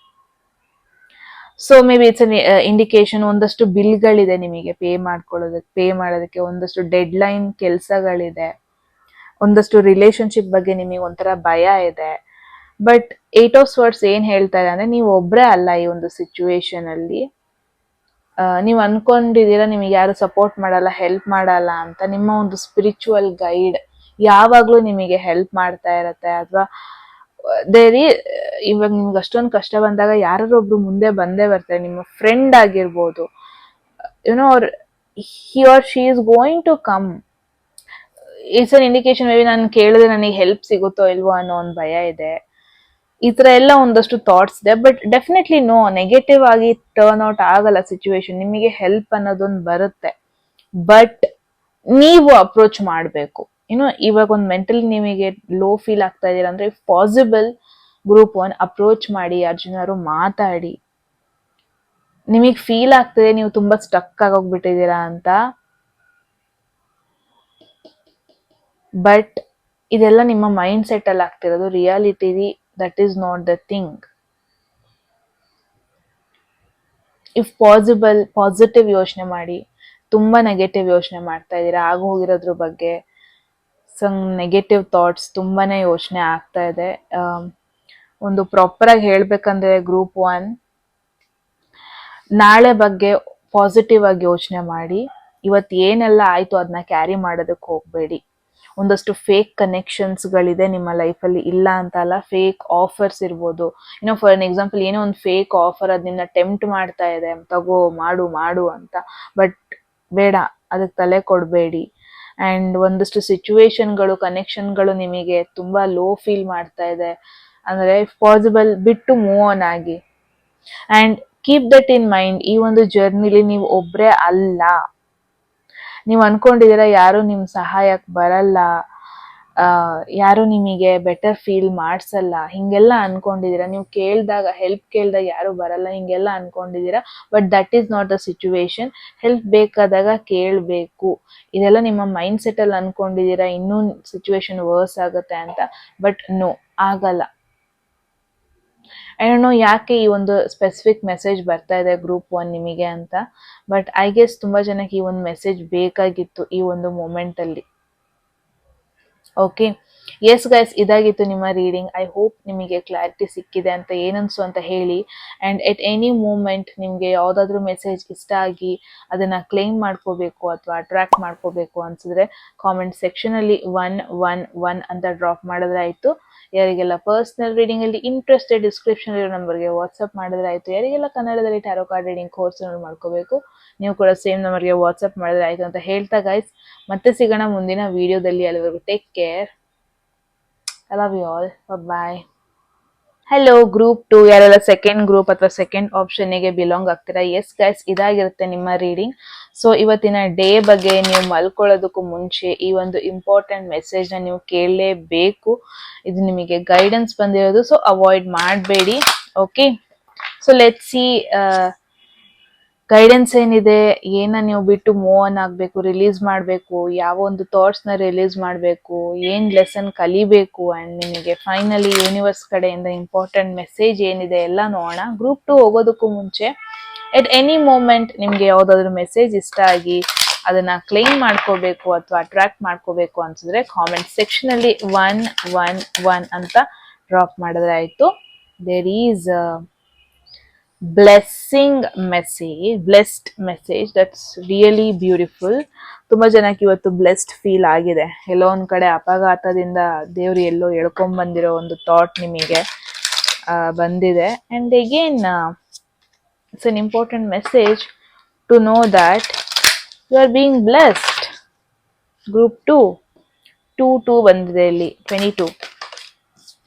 So may be it's an indication, ಒಂದಷ್ಟು ಬಿಲ್ಗಳಿದೆ ನಿಮಗೆ ಪೇ ಮಾಡೋದಕ್ಕೆ, ಒಂದಷ್ಟು ಡೆಡ್ ಲೈನ್ ಕೆಲಸಗಳಿದೆ, ಒಂದಷ್ಟು ರಿಲೇಶನ್ಶಿಪ್ ಬಗ್ಗೆ ನಿಮಗೆ ಒಂಥರ ಭಯ ಇದೆ. ಬಟ್ 8 ಆಫ್ ಸ್ಪೋರ್ಟ್ಸ್ ಏನ್ ಹೇಳ್ತಾ ಇದೆ ಅಂದ್ರೆ, ನೀವು ಒಬ್ರೇ ಅಲ್ಲ ಈ ಒಂದು ಸಿಚುವೇಶನ್ ಅಲ್ಲಿ. ನೀವು ಅನ್ಕೊಂಡಿದ್ದೀರಾ ನಿಮಗೆ ಯಾರು ಸಪೋರ್ಟ್ ಮಾಡಲ್ಲ, ಹೆಲ್ಪ್ ಮಾಡಲ್ಲ ಅಂತ. ನಿಮ್ಮ ಒಂದು ಸ್ಪಿರಿಚುವಲ್ ಗೈಡ್ ಯಾವಾಗ್ಲೂ ನಿಮಗೆ ಹೆಲ್ಪ್ ಮಾಡ್ತಾ ಇರತ್ತೆ. ಅಥವಾ ಇವಾಗ ನಿಮ್ಗೆ ಅಷ್ಟೊಂದು ಕಷ್ಟ ಬಂದಾಗ ಯಾರು ಒಬ್ರು ಮುಂದೆ ಬಂದೇ ಬರ್ತಾರೆ. ನಿಮ್ಮ ಫ್ರೆಂಡ್ ಆಗಿರ್ಬೋದು, you know, he or she is going to come. It's an indication, maybe ನಾನು ಕೇಳಿದ್ರೆ ನನಗೆ ಹೆಲ್ಪ್ ಸಿಗುತ್ತೋ ಇಲ್ವೋ ಅನ್ನೋ ಒಂದು ಭಯ ಇದೆ. ಈ ತರ ಎಲ್ಲ ಒಂದಷ್ಟು ಥಾಟ್ಸ್ ಇದೆ. ಬಟ್ ಡೆಫಿನೆಟ್ಲಿ ನೋ, ನೆಗೆಟಿವ್ ಆಗಿ ಟರ್ನ್ ಔಟ್ ಆಗಲ್ಲ ಸಿಚುವೇಶನ್. ನಿಮಗೆ ಹೆಲ್ಪ್ ಅನ್ನೋದೊಂದು ಬರುತ್ತೆ, ಬಟ್ ನೀವು ಅಪ್ರೋಚ್ ಮಾಡಬೇಕು. ಇವಾಗ ಒಂದು ಮೆಂಟಲಿ ನಿಮಗೆ ಲೋ ಫೀಲ್ ಆಗ್ತಾ ಇದೀರ ಅಂದ್ರೆ, ಇಫ್ ಪಾಸಿಬಲ್ ಗ್ರೂಪ್ 1 ಅಪ್ರೋಚ್ ಮಾಡಿ, ಅರ್ಜುನರು ಮಾತಾಡಿ. ನಿಮಗೆ ಫೀಲ್ ಆಗ್ತದೆ ನೀವು ತುಂಬಾ ಸ್ಟಕ್ ಆಗೋಗ್ಬಿಟ್ಟಿದ್ದೀರಾ ಅಂತ, ಬಟ್ ಇದೆಲ್ಲ ನಿಮ್ಮ ಮೈಂಡ್ ಸೆಟ್ ಅಲ್ಲಿ ಆಗ್ತಿರೋದು. Reality that is not the thing. If possible positive ಯೋಚನೆ ಮಾಡಿ. ತುಂಬಾ ನೆಗೆಟಿವ್ ಯೋಚನೆ ಮಾಡ್ತಾ ಇದ್ದೀರಾ ಆಗ ಹೋಗಿರೋದ್ರ ಬಗ್ಗೆ. ಸಮ್ ನೆಗೆಟಿವ್ ಥಾಟ್ಸ್ ತುಂಬಾನೇ ಯೋಚನೆ ಆಗ್ತಾ ಇದೆ. ಒಂದು ಪ್ರಾಪರ್ ಆಗಿ ಹೇಳ್ಬೇಕಂದ್ರೆ ಗ್ರೂಪ್ 1, ನಾಳೆ ಬಗ್ಗೆ ಪಾಸಿಟಿವ್ ಆಗಿ ಯೋಚನೆ ಮಾಡಿ. ಇವತ್ತು ಏನೆಲ್ಲ ಆಯ್ತು ಅದನ್ನ ಕ್ಯಾರಿ ಮಾಡೋದಕ್ಕೆ ಹೋಗಬೇಡಿ. ಒಂದಷ್ಟು ಫೇಕ್ ಕನೆಕ್ಷನ್ಸ್ಗಳಿದೆ ನಿಮ್ಮ ಲೈಫಲ್ಲಿ, ಇಲ್ಲ ಅಂತ ಅಲ್ಲ. ಫೇಕ್ ಆಫರ್ಸ್ ಇರ್ಬೋದು, ಫಾರ್ ಅನ್ ಎಕ್ಸಾಂಪಲ್ ಏನೋ ಒಂದು ಫೇಕ್ ಆಫರ್ ಅದು ನಿಮ್ಮನ್ನ ಟೆಂಪ್ಟ್ ಮಾಡ್ತಾ ಇದೆ, ತಗೋ ಮಾಡು ಮಾಡು ಅಂತ. ಬಟ್ ಬೇಡ, ಅದಕ್ಕೆ ತಲೆ ಕೊಡಬೇಡಿ. ಆ್ಯಂಡ್ ಒಂದಷ್ಟು ಸಿಚುವೇಶನ್ಗಳು, ಕನೆಕ್ಷನ್ಗಳು ನಿಮಗೆ ತುಂಬ ಲೋ ಫೀಲ್ ಮಾಡ್ತಾ ಇದೆ ಅಂದರೆ ಇಫ್ ಪಾಸಿಬಲ್ ಬಿಟ್ಟು ಮೂವ್ ಆನ್ ಆಗಿ. And keep that in mind, ಈ ಒಂದು ಜರ್ನಿಲಿ ನೀವು ಒಬ್ಬರೇ ಅಲ್ಲ. ನೀವು ಅನ್ಕೊಂಡಿದ್ದೀರಾ ಯಾರು ನಿಮ್ಮ ಸಹಾಯಕ್ಕೆ ಬರಲ್ಲ, ಯಾರು ನಿಮಗೆ ಬೆಟರ್ ಫೀಲ್ ಮಾಡಿಸಲ್ಲ, ಹಿಂಗೆಲ್ಲ ಅನ್ಕೊಂಡಿದ್ದೀರಾ. ನೀವು ಕೇಳಿದಾಗ, ಹೆಲ್ಪ್ ಕೇಳಿದಾಗ ಯಾರು ಬರಲ್ಲ ಹಿಂಗೆಲ್ಲ ಅನ್ಕೊಂಡಿದ್ದೀರಾ. But that is not the situation. Help ಬೇಕಾದಾಗ ಕೇಳಬೇಕು. ಇದೆಲ್ಲ ನಿಮ್ಮ ಮೈಂಡ್ ಸೆಟ್ಟಲ್ಲಿ ಅನ್ಕೊಂಡಿದ್ದೀರಾ ಇನ್ನೂ ಸಿಚುವೇಶನ್ ವರ್ಸ್ ಆಗುತ್ತೆ ಅಂತ. ಬಟ್ ನೋ, ಆಗಲ್ಲ. ಐ ಡೋಂಟ್ ನೋ ಯಾಕೆ ಈ ಒಂದು ಸ್ಪೆಸಿಫಿಕ್ ಮೆಸೇಜ್ ಬರ್ತಾ ಇದೆ ಗ್ರೂಪ್ 1 ನಿಮಗೆ ಅಂತ. ಬಟ್ ಐ ಗೆಸ್ ತುಂಬ ಜನಕ್ಕೆ ಈ ಒಂದು ಮೆಸೇಜ್ ಬೇಕಾಗಿತ್ತು ಈ ಒಂದು ಮೂಮೆಂಟಲ್ಲಿ. ಓಕೆ, ಎಸ್ ಗೈಸ್, ಇದಾಗಿತ್ತು ನಿಮ್ಮ ರೀಡಿಂಗ್. ಐ ಹೋಪ್ ನಿಮಗೆ ಕ್ಲಾರಿಟಿ ಸಿಕ್ಕಿದೆ ಅಂತ. ಏನನ್ಸು ಅಂತ ಹೇಳಿ. ಆ್ಯಂಡ್ ಎಟ್ ಎನಿ ಮೂಮೆಂಟ್ ನಿಮಗೆ ಯಾವುದಾದ್ರೂ ಮೆಸೇಜ್ ಇಷ್ಟ ಆಗಿ ಅದನ್ನು ಕ್ಲೈಮ್ ಮಾಡ್ಕೋಬೇಕು ಅಥವಾ ಅಟ್ರಾಕ್ಟ್ ಮಾಡ್ಕೋಬೇಕು ಅನ್ಸಿದ್ರೆ ಕಾಮೆಂಟ್ ಸೆಕ್ಷನಲ್ಲಿ 111 ಅಂತ ಡ್ರಾಪ್ ಮಾಡಿದ್ರೆ ಆಯಿತು. ಯಾರಿಗೆಲ್ಲ ಪರ್ಸ್ನಲ್ ರೀಡಿಂಗಲ್ಲಿ ಇಂಟ್ರೆಸ್ಟೆಡ್ ಡಿಸ್ಕ್ರಿಪ್ಷನ್ ಇರೋ ನಂಬರ್ಗೆ ವಾಟ್ಸಪ್ ಮಾಡಿದ್ರೆ ಆಯಿತು. ಯಾರಿಗೆಲ್ಲ ಕನ್ನಡದಲ್ಲಿ ಟ್ಯಾರೋ ಕಾರ್ಡ್ ರೀಡಿಂಗ್ ಕೋರ್ಸ್ ಮಾಡ್ಕೋಬೇಕು, ನೀವು ಕೂಡ ಸೇಮ್ ನಂಬರ್ಗೆ ವಾಟ್ಸಪ್ ಮಾಡಿದ್ರೆ ಆಯಿತು ಅಂತ ಹೇಳ್ತಾ ಗೈಸ್, ಮತ್ತೆ ಸಿಗೋಣ ಮುಂದಿನ ವಿಡಿಯೋದಲ್ಲಿ. ಅಲ್ಲಿವರೆಗೂ take care. I love you all. Bye. Hello group 2, ಯಾರೆಲ್ಲ ಸೆಕೆಂಡ್ ಗ್ರೂಪ್ ಅಥವಾ ಸೆಕೆಂಡ್ ಆಪ್ಷನ್ಗೆ ಬಿಲಾಂಗ್ ಆಗ್ತೀರಾ? ಎಸ್ ಗೈಸ್, ಇದಾಗಿರುತ್ತೆ ನಿಮ್ಮ ರೀಡಿಂಗ್. ಸೊ ಇವತ್ತಿನ ಡೇ ಬಗ್ಗೆ ನೀವು ಮಲ್ಕೊಳ್ಳೋದಕ್ಕೂ ಮುಂಚೆ ಈ ಒಂದು ಇಂಪಾರ್ಟೆಂಟ್ ಮೆಸೇಜ್ನ ನೀವು ಕೇಳಲೇಬೇಕು. ಇದು ನಿಮಗೆ ಗೈಡೆನ್ಸ್ ಬಂದಿರೋದು, ಸೊ ಅವಾಯ್ಡ್ ಮಾಡಬೇಡಿ. Okay, so let's see guidance ಏನಿದೆ, ಏನ ನೀವು ಬಿಟ್ಟು ಮೂವ್ ಆನ್ ಆಗಬೇಕು, ರಿಲೀಸ್ ಮಾಡಬೇಕು, ಯಾವ ಒಂದು ಥಾಟ್ಸ್ನ ರಿಲೀಸ್ ಮಾಡಬೇಕು, ಏನು ಲೆಸನ್ ಕಲಿಬೇಕು. ಆ್ಯಂಡ್ ನಿಮಗೆ ಫೈನಲಿ ಯೂನಿವರ್ಸ್ ಕಡೆಯಿಂದ ಇಂಪಾರ್ಟೆಂಟ್ ಮೆಸೇಜ್ ಏನಿದೆ ಎಲ್ಲ ನೋಡೋಣ. ಗ್ರೂಪ್ 2 ಹೋಗೋದಕ್ಕೂ ಮುಂಚೆ ಎಟ್ ಎನಿ ಮೂಮೆಂಟ್ ನಿಮಗೆ ಯಾವುದಾದ್ರೂ ಮೆಸೇಜ್ ಇಷ್ಟ ಆಗಿ ಅದನ್ನು ಕ್ಲೈಮ್ ಮಾಡ್ಕೋಬೇಕು ಅಥವಾ ಅಟ್ರಾಕ್ಟ್ ಮಾಡ್ಕೋಬೇಕು ಅನ್ಸಿದ್ರೆ ಕಾಮೆಂಟ್ ಸೆಕ್ಷನಲ್ಲಿ 111 ಅಂತ ಡ್ರಾಪ್ ಮಾಡಿದ್ರೆ ಆಯಿತು. There is blessing message, blessed message, that's really beautiful. ತುಂಬ ಜನಕ್ಕೆ ಇವತ್ತು ಬ್ಲೆಸ್ಡ್ ಫೀಲ್ ಆಗಿದೆ. ಎಲ್ಲೋ ಒಂದು ಕಡೆ ಅಪಘಾತದಿಂದ ದೇವ್ರು ಎಲ್ಲೋ ಎಳ್ಕೊಂಬಂದಿರೋ ಒಂದು ಥಾಟ್ ನಿಮಗೆ ಬಂದಿದೆ. And again it's an important message to know that you are being blessed. Group 2 ಬಂದಿದೆ ಇಲ್ಲಿ, 22.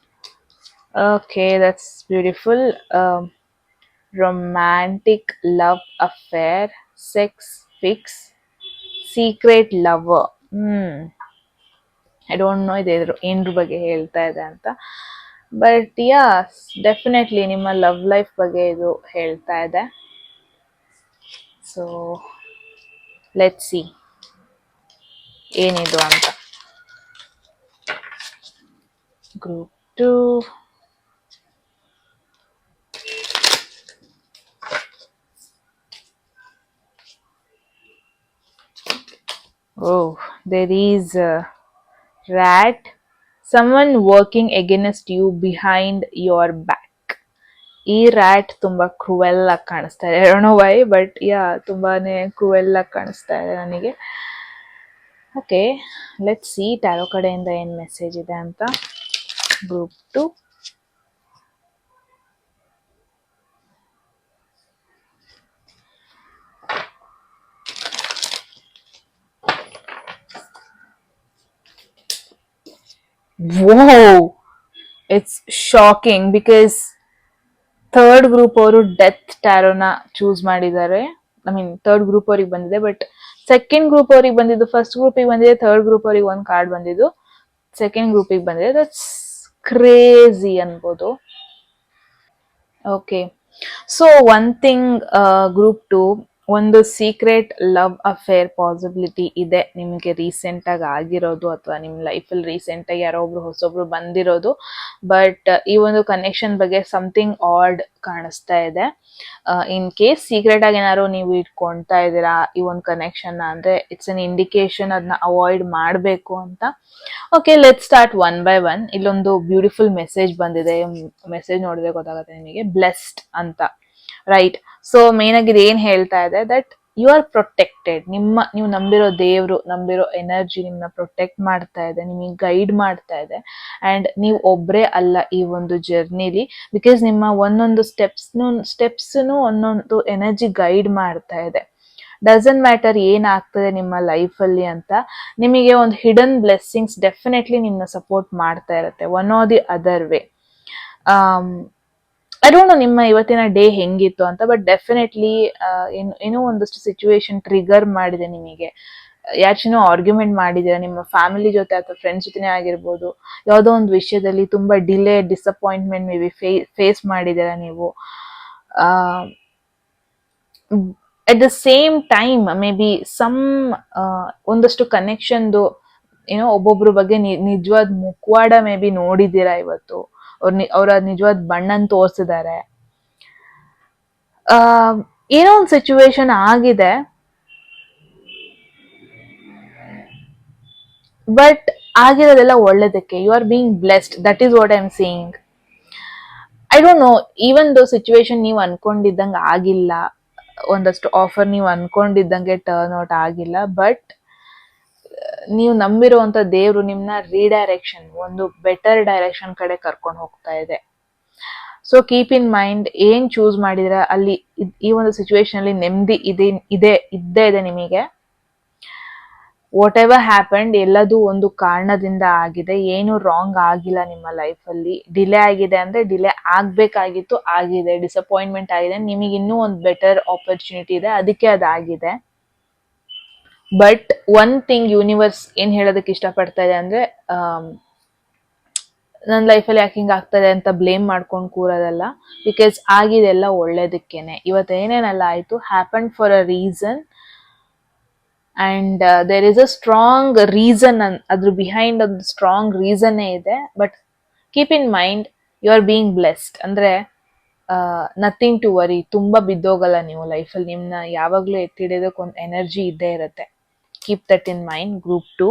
Okay, that's beautiful. romantic love affair, sex fix, secret lover. I don't know ಇದ್ರ ಏನ್ರ ಬಗ್ಗೆ ಹೇಳ್ತಾ ಇದೆ ಅಂತ. ಬಟ್ ಯಾ, ಡೆಫಿನೆಟ್ಲಿ ನಿಮ್ಮ ಲವ್ ಲೈಫ್ ಬಗ್ಗೆ ಇದು ಹೇಳ್ತಾ ಇದೆ. ಸೊ ಲೆಟ್ಸ್ ಸಿ ಏನಿದು ಅಂತ. Group 2, oh, there is a rat, someone working against you behind your back. ಈ ರ್ಯಾಟ್ ತುಂಬಾ ಕ್ರೂಯಲ್ ಆಗಿ ಕಾಣಿಸ್ತಾ ಇದೆ. I don't know why, but yeah, ತುಂಬಾನೇ ಕ್ರೂಯಲ್ ಆಗಿ ಕಾಣಿಸ್ತಾ ಇದೆ ನನಗೆ. ಓಕೆ, ಲೆಟ್ಸ್ ಸಿ ಟ್ಯಾರೋ ಕಡೆಯಿಂದ ಏನು ಮೆಸೇಜ್ ಇದೆ ಅಂತ. Group 2, wow, it's shocking because third group ಅವರು ಡೆತ್ ಟ್ಯಾರೋನ ಚೂಸ್ ಮಾಡಿದ್ದಾರೆ. ಐ ಮೀನ್ ಥರ್ಡ್ ಗ್ರೂಪ್ ಅವ್ರಿಗೆ ಬಂದಿದೆ, ಬಟ್ ಸೆಕೆಂಡ್ ಗ್ರೂಪ್ ಅವ್ರಿಗೆ ಬಂದಿದ್ದು, ಫಸ್ಟ್ ಗ್ರೂಪಿಗೆ ಬಂದಿದೆ, ಥರ್ಡ್ ಗ್ರೂಪ್ ಅವ್ರಿಗೆ ಒಂದು ಕಾರ್ಡ್ ಬಂದಿದ್ದು, ಸೆಕೆಂಡ್ ಗ್ರೂಪಿಗೆ ಬಂದಿದೆ. ದಟ್ಸ್ ಕ್ರೇಜಿ ಅನ್ಬೋದು. Okay, so one thing group 2, ಒಂದು ಸೀಕ್ರೆಟ್ ಲವ್ ಅಫೇರ್ ಪಾಸಿಬಿಲಿಟಿ ಇದೆ ನಿಮಗೆ ರೀಸೆಂಟ್ ಆಗಿ ಆಗಿರೋದು, ಅಥವಾ ನಿಮ್ಮ ಲೈಫಲ್ಲಿ ರೀಸೆಂಟ್ ಆಗಿ ಯಾರೋ ಒಬ್ರು ಹೊಸೊಬ್ರು ಬಂದಿರೋದು. ಬಟ್ ಈ ಒಂದು ಕನೆಕ್ಷನ್ ಬಗ್ಗೆ ಸಮಥಿಂಗ್ ಆಡ್ ಕಾಣಿಸ್ತಾ ಇದೆ. ಇನ್ ಕೇಸ್ ಸೀಕ್ರೆಟ್ ಆಗಿ ಏನಾದ್ರು ನೀವು ಇಟ್ಕೊಳ್ತಾ ಇದ್ದೀರಾ ಈ ಒಂದು ಕನೆಕ್ಷನ್ ಅಂದ್ರೆ ಇಟ್ಸ್ ಅನ್ ಇಂಡಿಕೇಶನ್ ಅದನ್ನ ಅವಾಯ್ಡ್ ಮಾಡಬೇಕು ಅಂತ. Okay, let start one by one. ಇಲ್ಲೊಂದು ಬ್ಯೂಟಿಫುಲ್ ಮೆಸೇಜ್ ಬಂದಿದೆ. ಮೆಸೇಜ್ ನೋಡಿದ್ರೆ ಗೊತ್ತಾಗುತ್ತೆ ನಿಮಗೆ, ಬ್ಲೆಸ್ಡ್ ಅಂತ. ರೈಟ್. ಸೊ ಮೇನ್ ಆಗಿ ಇದು ಏನ್ ಹೇಳ್ತಾ ಇದೆ, ದಟ್ ಯು ಆರ್ ಪ್ರೊಟೆಕ್ಟೆಡ್. ನೀವು ನಂಬಿರೋ ದೇವ್ರು, ನಂಬಿರೋ ಎನರ್ಜಿ ನಿಮ್ಮನ್ನ ಪ್ರೊಟೆಕ್ಟ್ ಮಾಡ್ತಾ ಇದೆ, ನಿಮಗೆ ಗೈಡ್ ಮಾಡ್ತಾ ಇದೆ. ಅಂಡ್ ನೀವು ಒಬ್ರೇ ಅಲ್ಲ ಈ ಒಂದು ಜರ್ನಿಲಿ, ಬಿಕಾಸ್ ನಿಮ್ಮ ಒಂದೊಂದು ಸ್ಟೆಪ್ಸ್ನು ಒಂದೊಂದು ಎನರ್ಜಿ ಗೈಡ್ ಮಾಡ್ತಾ ಇದೆ. ಡಸಂಟ್ ಮ್ಯಾಟರ್ ಏನಾಗ್ತದೆ ನಿಮ್ಮ ಲೈಫಲ್ಲಿ ಅಂತ, ನಿಮಗೆ ಒಂದು ಹಿಡನ್ ಬ್ಲೆಸ್ಸಿಂಗ್ಸ್ ಡೆಫಿನೆಟ್ಲಿ ನಿಮ್ಮನ್ನ ಸಪೋರ್ಟ್ ಮಾಡ್ತಾ ಇರುತ್ತೆ one R the other way. I don't no ನಿಮ್ಮ ಇವತ್ತಿನ ಡೇ ಹೆಂಗಿತ್ತು ಅಂತ, ಬಟ್ ಡೆಫಿನೆಟ್ಲಿ ಏನೋ ಒಂದಷ್ಟು ಸಿಚುವೇಶನ್ ಟ್ರಿಗರ್ ಮಾಡಿದೆ ನಿಮಗೆ. ಯಾಚನೋ ಆರ್ಗ್ಯುಮೆಂಟ್ ಮಾಡಿದ್ದೀರಾ ನಿಮ್ಮ ಫ್ಯಾಮಿಲಿ ಜೊತೆ ಅಥವಾ ಫ್ರೆಂಡ್ಸ್ ಜೊತೆನೇ ಆಗಿರ್ಬೋದು. ಯಾವುದೋ ಒಂದು ವಿಷಯದಲ್ಲಿ ತುಂಬಾ delay, disappointment maybe face ಮಾಡಿದ್ದೀರಾ ನೀವು. At the same time maybe ಒಂದಷ್ಟು ಕನೆಕ್ಷನ್ದು ಏನೋ ಒಬ್ಬೊಬ್ರ ಬಗ್ಗೆ ನಿಜವಾದ ಮುಖವಾಡ ಮೇ ಬಿ ನೋಡಿದ್ದೀರಾ ಇವತ್ತು. ಅವರ ನಿಜವಾದ ಬಣ್ಣನ್ ತೋರಿಸಿದ್ದಾರೆ. ಏನೋ ಒಂದು ಸಿಚುವೇಶನ್ ಆಗಿದೆ, ಬಟ್ ಆಗಿರೋದೆಲ್ಲ ಒಳ್ಳೇದಕ್ಕೆ. You are being blessed, that is what I am seeing. I don't know, even though situation ನೀವು ಅನ್ಕೊಂಡಿದ್ದಂಗೆ ಆಗಿಲ್ಲ, ಒಂದಷ್ಟು ಆಫರ್ ನೀವು ಅನ್ಕೊಂಡಿದ್ದಂಗೆ ಟರ್ನ್ ಔಟ್ ಆಗಿಲ್ಲ, ಬಟ್ ನೀವು ನಂಬಿರುವಂತ ದೇವ್ರು ನಿಮ್ನ ರೀಡೈರೆಕ್ಷನ್, ಒಂದು ಬೆಟರ್ ಡೈರೆಕ್ಷನ್ ಕಡೆ ಕರ್ಕೊಂಡು ಹೋಗ್ತಾ ಇದೆ. ಸೊ ಕೀಪ್ ಇನ್ ಮೈಂಡ್, ಏನ್ ಚೂಸ್ ಮಾಡಿದ್ರ ಅಲ್ಲಿ ಈ ಒಂದು ಸಿಚುವೇಶನ್ ಅಲ್ಲಿ ನೆಮ್ಮದಿ ಇದ್ದೇ ಇದೆ ನಿಮಗೆ. ವಾಟ್ ಎವರ್ ಹ್ಯಾಪನ್ಡ್, ಎಲ್ಲದೂ ಒಂದು ಕಾರಣದಿಂದ ಆಗಿದೆ. ಏನು ರಾಂಗ್ ಆಗಿಲ್ಲ ನಿಮ್ಮ ಲೈಫಲ್ಲಿ. ಡಿಲೇ ಆಗಿದೆ ಅಂದ್ರೆ ಡಿಲೇ ಆಗ್ಬೇಕಾಗಿತ್ತು, ಆಗಿದೆ. ಡಿಸಪಾಯಿಂಟ್ಮೆಂಟ್ ಆಗಿದೆ, ನಿಮಗೆ ಇನ್ನೂ ಒಂದು ಬೆಟರ್ ಆಪರ್ಚುನಿಟಿ ಇದೆ, ಅದಕ್ಕೆ ಅದಾಗಿದೆ. ಬಟ್ ಒನ್ ಥಿಂಗ್ ಯೂನಿವರ್ಸ್ ಏನ್ ಹೇಳೋದಕ್ಕೆ ಇಷ್ಟಪಡ್ತಾ ಇದೆ ಅಂದ್ರೆ, ನನ್ನ ಲೈಫಲ್ಲಿ ಯಾಕೆ ಹಿಂಗೆ ಆಗ್ತದೆ ಅಂತ ಬ್ಲೇಮ್ ಮಾಡ್ಕೊಂಡು ಕೂರೋದಲ್ಲ, ಬಿಕಾಸ್ ಆಗಿದೆ ಎಲ್ಲ ಒಳ್ಳೇದಕ್ಕೇನೆ. ಇವತ್ತೇನೇನೆಲ್ಲ ಆಯ್ತು, happen for a reason, and there is a strong reason. ಅದ್ರ ಬಿಹೈಂಡ್ ಒಂದು ಸ್ಟ್ರಾಂಗ್ ರೀಸನ್ನೇ ಇದೆ. But keep in mind, you are being blessed ಅಂದ್ರೆ ನಥಿಂಗ್ ಟು ವರಿ. ತುಂಬಾ ಬಿದ್ದೋಗಲ್ಲ ನೀವು ಲೈಫಲ್ಲಿ. ನಿಮ್ನ ಯಾವಾಗ್ಲೂ ಎತ್ತಿಡಿಯೋದಕ್ಕೆ ಒಂದು ಎನರ್ಜಿ ಇದ್ದೇ ಇರುತ್ತೆ. Keep that in mind. Group 2,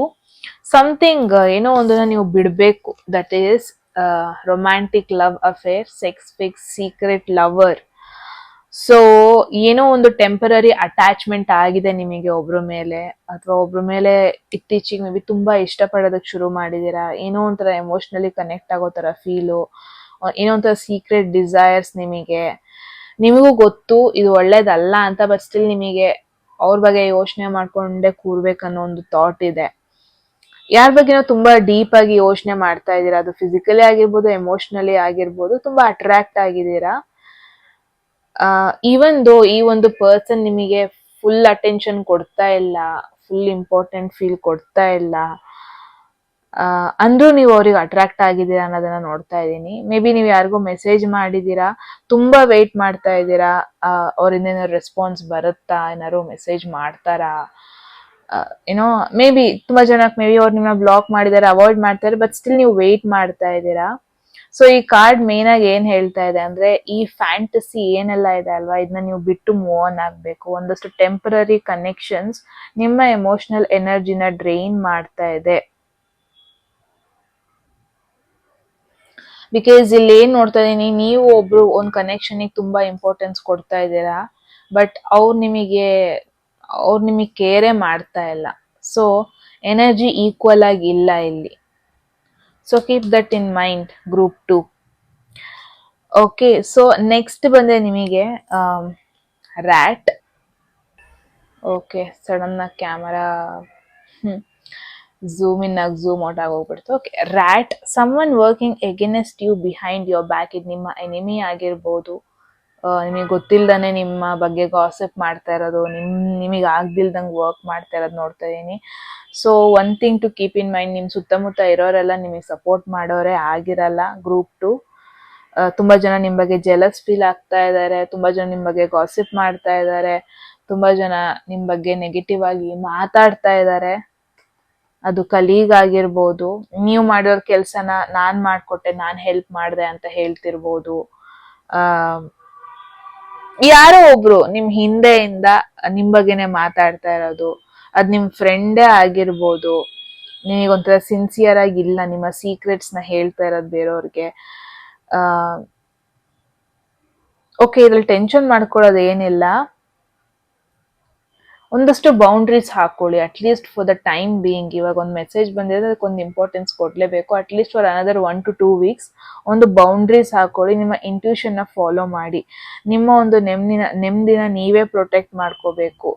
something ಏನೋ ಒಂದನ್ನ ನೀವು ಬಿಡಬೇಕು, that is romantic love affair, sex fix, secret lover. So ಏನೋ ಒಂದು ಟೆಂಪರರಿ ಅಟ್ಯಾಚ್ಮೆಂಟ್ ಆಗಿದೆ ನಿಮಗೆ ಒಬ್ರ ಮೇಲೆ, ಅಥವಾ ಒಬ್ರ ಮೇಲೆ ಇತ್ತೀಚೆಗೆ ಮೇ ಬಿ ತುಂಬಾ ಇಷ್ಟಪಡೋದಕ್ಕೆ ಶುರು ಮಾಡಿದೀರಾ. ಏನೋ ಒಂಥರ ಎಮೋಷನಲಿ ಕನೆಕ್ಟ್ ಆಗೋ ತರ ಫೀಲು, ಏನೋ ಒಂಥರ ಸೀಕ್ರೆಟ್ ಡಿಸೈರ್ಸ್ ನಿಮಗೂ ಗೊತ್ತು ಇದು ಒಳ್ಳೇದಲ್ಲ ಅಂತ, ಬಟ್ ಸ್ಟಿಲ್ ನಿಮಗೆ ಅವ್ರ ಬಗ್ಗೆ ಯೋಚನೆ ಮಾಡ್ಕೊಂಡೇ ಕೂರ್ಬೇಕನ್ನೋ ಒಂದು ಥಾಟ್ ಇದೆ. ಯಾರ ಬಗ್ಗೆನೋ ತುಂಬಾ ಡೀಪ್ ಆಗಿ ಯೋಚನೆ ಮಾಡ್ತಾ ಇದ್ದೀರಾ, ಅದು ಫಿಸಿಕಲಿ ಆಗಿರ್ಬೋದು, ಎಮೋಷನಲಿ ಆಗಿರ್ಬೋದು, ತುಂಬಾ ಅಟ್ರಾಕ್ಟ್ ಆಗಿದ್ದೀರಾ. ಈವನ್ ದೋ ಈ ಒಂದು ಪರ್ಸನ್ ನಿಮಗೆ ಫುಲ್ ಅಟೆನ್ಷನ್ ಕೊಡ್ತಾ ಇಲ್ಲ, ಫುಲ್ ಇಂಪಾರ್ಟೆಂಟ್ ಫೀಲ್ ಕೊಡ್ತಾ ಇಲ್ಲ, ಅಂದ್ರೂ ನೀವು ಅವ್ರಿಗೆ ಅಟ್ರಾಕ್ಟ್ ಆಗಿದ್ದೀರಾ ಅನ್ನೋದನ್ನ ನೋಡ್ತಾ ಇದ್ದೀನಿ. ಮೇ ಬಿ ನೀವು ಯಾರಿಗೋ ಮೆಸೇಜ್ ಮಾಡಿದ್ದೀರಾ, ತುಂಬಾ ವೆಯ್ಟ್ ಮಾಡ್ತಾ ಇದ್ದೀರಾ, ಅವ್ರಿಂದ ಏನಾದ್ರು ರೆಸ್ಪಾನ್ಸ್ ಬರುತ್ತಾ, ಏನಾದ್ರು ಮೆಸೇಜ್ ಮಾಡ್ತಾರಾ, ಏನೋ ಮೇ ಬಿ ತುಂಬಾ ಜನಕ್ಕೆ ಮೇ ಬಿ ಅವ್ರು ನಿಮ್ಮನ್ನ ಬ್ಲಾಕ್ ಮಾಡಿದ್ದಾರೆ, ಅವಾಯ್ಡ್ ಮಾಡ್ತಾರೆ, ಬಟ್ ಸ್ಟಿಲ್ ನೀವು ವೆಯ್ಟ್ ಮಾಡ್ತಾ ಇದ್ದೀರಾ. ಸೊ ಈ ಕಾರ್ಡ್ ಮೇನ್ ಆಗಿ ಏನ್ ಹೇಳ್ತಾ ಇದೆ ಅಂದ್ರೆ, ಈ ಫ್ಯಾಂಟಸಿ ಏನೆಲ್ಲ ಇದೆ ಅಲ್ವಾ, ಇದನ್ನ ನೀವು ಬಿಟ್ಟು ಮೂವ್ ಆನ್ ಆಗ್ಬೇಕು. ಒಂದಷ್ಟು ಟೆಂಪರರಿ ಕನೆಕ್ಷನ್ಸ್ ನಿಮ್ಮ ಎಮೋಷನಲ್ ಎನರ್ಜಿನ ಡ್ರೈನ್ ಮಾಡ್ತಾ ಇದೆ. ಬಿಕಾಸ್ ಇಲ್ಲಿ ಏನ್ ನೋಡ್ತಾ ಇದೀನಿ, ನೀವು ಒಬ್ರು ಒಂದ್ ಕನೆಕ್ಷನ್ಗೆ ತುಂಬಾ ಇಂಪಾರ್ಟೆನ್ಸ್ ಕೊಡ್ತಾ ಇದ್ದೀರಾ, ಬಟ್ ಅವ್ರು ನಿಮಗೆ ಕೇರೇ ಮಾಡ್ತಾ ಇಲ್ಲ. ಸೊ ಎನರ್ಜಿ ಈಕ್ವಲ್ ಆಗಿ ಇಲ್ಲ ಇಲ್ಲಿ. So keep that in mind, group 2. Okay, so next ಬಂದ್ರೆ ನಿಮಗೆ ರ್ಯಾಟ್. ಓಕೆ, ಸಡನ್ ಆಗಿ ಕ್ಯಾಮರಾ ಝೂಮ್ ಇನ್ ಆಗಿ ಝೂಮ್ ಔಟ್ ಆಗಿ ಹೋಗ್ಬಿಡ್ತು. Okay, rat, someone working against you behind your back. ಇದು ನಿಮ್ಮ ಎನಿಮಿ ಆಗಿರ್ಬೋದು, ನಿಮಗೆ ಗೊತ್ತಿಲ್ದಾನೆ ನಿಮ್ಮ ಬಗ್ಗೆ ಗಾಸಿಪ್ ಮಾಡ್ತಾ ಇರೋದು, ನಿಮಗೆ ಆಗ್ದಿಲ್ದಂಗೆ ವರ್ಕ್ ಮಾಡ್ತಾ ಇರೋದು ನೋಡ್ತಾ ಇದೀನಿ. So one thing to keep in mind, ನಿಮ್ ಸುತ್ತಮುತ್ತ ಇರೋರೆಲ್ಲ ನಿಮಗೆ ಸಪೋರ್ಟ್ ಮಾಡೋರೆ ಆಗಿರಲ್ಲ. ಗ್ರೂಪ್ 2, ತುಂಬಾ ಜನ ನಿಮ್ ಬಗ್ಗೆ ಜೆಲಸ್ ಫೀಲ್ ಆಗ್ತಾ ಇದ್ದಾರೆ, ತುಂಬಾ ಜನ ನಿಮ್ ಬಗ್ಗೆ ಗಾಸಿಪ್ ಮಾಡ್ತಾ ಇದ್ದಾರೆ, ತುಂಬಾ ಜನ ನಿಮ್ ಬಗ್ಗೆ ನೆಗೆಟಿವ್ ಆಗಿ ಮಾತಾಡ್ತಾ ಇದ್ದಾರೆ. ಅದು ಕಲೀಗ್ ಆಗಿರ್ಬೋದು, ನೀವು ಮಾಡಿರೋ ಕೆಲ್ಸನ ನಾನ್ ಮಾಡ್ಕೊಟ್ಟೆ, ನಾನ್ ಹೆಲ್ಪ್ ಮಾಡ್ದೆ ಅಂತ ಹೇಳ್ತಿರ್ಬೋದು. ಆ ಯಾರೋ ಒಬ್ರು ನಿಮ್ ಹಿಂದೆಯಿಂದ ನಿಮ್ ಬಗ್ಗೆನೆ ಮಾತಾಡ್ತಾ ಇರೋದು, ಅದ್ ನಿಮ್ ಫ್ರೆಂಡೇ ಆಗಿರ್ಬೋದು. ನಿಮಗೊಂಥರ ಸಿನ್ಸಿಯರ್ ಆಗಿ ಇಲ್ಲ, ನಿಮ್ಮ ಸೀಕ್ರೆಟ್ಸ್ ನ ಹೇಳ್ತಾ ಇರೋದು ಬೇರೆಯವ್ರಿಗೆ. ಓಕೆ, ಇದ್ರಲ್ಲಿ ಟೆನ್ಷನ್ ಮಾಡ್ಕೊಳ್ಳೋದು ಏನಿಲ್ಲ. ಒಂದಷ್ಟು ಬೌಂಡ್ರೀಸ್ ಹಾಕೊಳ್ಳಿ, at least for the time being. ಇವಾಗ ಒಂದು ಮೆಸೇಜ್ ಬಂದಿದೆ, ಅದಕ್ಕೊಂದು ಇಂಪಾರ್ಟೆನ್ಸ್ ಕೊಡ್ಲೇಬೇಕು. At least for another 1 to 2 weeks ಒಂದು ಬೌಂಡ್ರೀಸ್ ಹಾಕೊಳ್ಳಿ. ನಿಮ್ಮ ಇಂಟ್ಯೂಷನ್ ನ ಫಾಲೋ ಮಾಡಿ. ನಿಮ್ಮ ಒಂದು ನೆಮ್ಮದಿನ ನೀವೇ ಪ್ರೊಟೆಕ್ಟ್ ಮಾಡ್ಕೋಬೇಕು.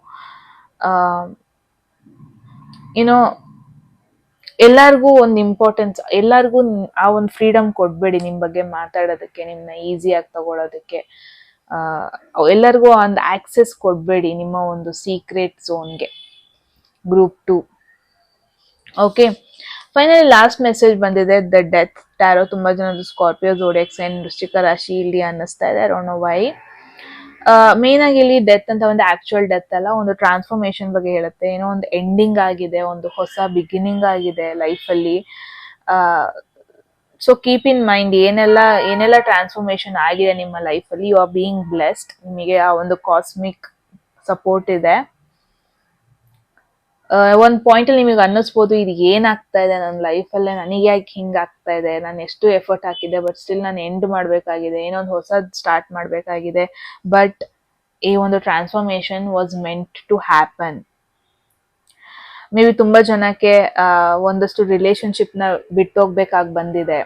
ಏನೋ ಎಲ್ಲಾರ್ಗೂ ಒಂದು ಇಂಪಾರ್ಟೆನ್ಸ್, ಎಲ್ಲಾರ್ಗೂ ಆ ಒಂದು ಫ್ರೀಡಮ್ ಕೊಡ್ಬೇಡಿ ನಿಮ್ ಬಗ್ಗೆ ಮಾತಾಡೋದಕ್ಕೆ, ನಿಮ್ನ ಈಸಿಯಾಗಿ ತಗೊಳೋದಕ್ಕೆ. ಎಲ್ಲರಿಗೂ ಒಂದು ಆಕ್ಸೆಸ್ ಕೊಡ್ಬೇಡಿ ನಿಮ್ಮ ಒಂದು ಸೀಕ್ರೆಟ್ ಝೋನ್ಗೆ. Group 2. Okay, finally last message ಬಂದಿದೆ, ದ ಡೆತ್ ಟ್ಯಾರೋ. ತುಂಬಾ ಜನದ್ದು ಸ್ಕಾರ್ಪಿಯೋ ಝೋಡಿಯಾಕ್ ಸೈನ್, ವೃಶ್ಚಿಕ ರಾಶಿ ಇಲ್ಲಿ ಅನ್ನಿಸ್ತಾ ಇದೆ. I don't know Y. Main ಆಗಿ ಇಲ್ಲಿ ಡೆತ್ ಅಂತ ಒಂದು ಆಕ್ಚುಯಲ್ ಡೆತ್ ಅಲ್ಲ, ಒಂದು ಟ್ರಾನ್ಸ್ಫಾರ್ಮೇಶನ್ ಬಗ್ಗೆ ಹೇಳುತ್ತೆ. ಏನೋ ಒಂದು ಎಂಡಿಂಗ್ ಆಗಿದೆ, ಒಂದು ಹೊಸ ಬಿಗಿನಿಂಗ್ ಆಗಿದೆ ಲೈಫಲ್ಲಿ. ಸೊ ಕೀಪ್ ಇನ್ ಮೈಂಡ್, ಏನೆಲ್ಲ ಟ್ರಾನ್ಸ್ಫಾರ್ಮೇಶನ್ ಆಗಿದೆ ನಿಮ್ಮ ಲೈಫಲ್ಲಿ, ಯು ಆರ್ ಬೀಯಿಂಗ್ ಬ್ಲೆಸ್ಡ್. ನಿಮಗೆ ಆ ಒಂದು ಕಾಸ್ಮಿಕ್ ಸಪೋರ್ಟ್ ಇದೆ. ಒಂದು ಪಾಯಿಂಟಲ್ಲಿ ನಿಮಗೆ ಅನ್ನಿಸ್ಬೋದು, ಇದು ಏನಾಗ್ತಾ ಇದೆ ನನ್ನ ಲೈಫಲ್ಲೇ, ನನಗೆ ಯಾಕೆ ಹಿಂಗೆ ಆಗ್ತಾ ಇದೆ, ನಾನು ಎಷ್ಟು ಎಫರ್ಟ್ ಹಾಕಿದೆ ಬಟ್ ಸ್ಟಿಲ್ ನಾನು ಎಂಡ್ ಮಾಡಬೇಕಾಗಿದೆ, ಏನೋ ಒಂದು ಹೊಸದು ಸ್ಟಾರ್ಟ್ ಮಾಡಬೇಕಾಗಿದೆ. ಬಟ್ ಈ ಒಂದು transformation was meant to happen. Maybe ತುಂಬಾ ಜನಕ್ಕೆ ಒಂದಷ್ಟು ರಿಲೇಶನ್ಶಿಪ್ನ ಬಿಟ್ಟೋಗ್ಬೇಕಾಗಿ ಬಂದಿದೆ,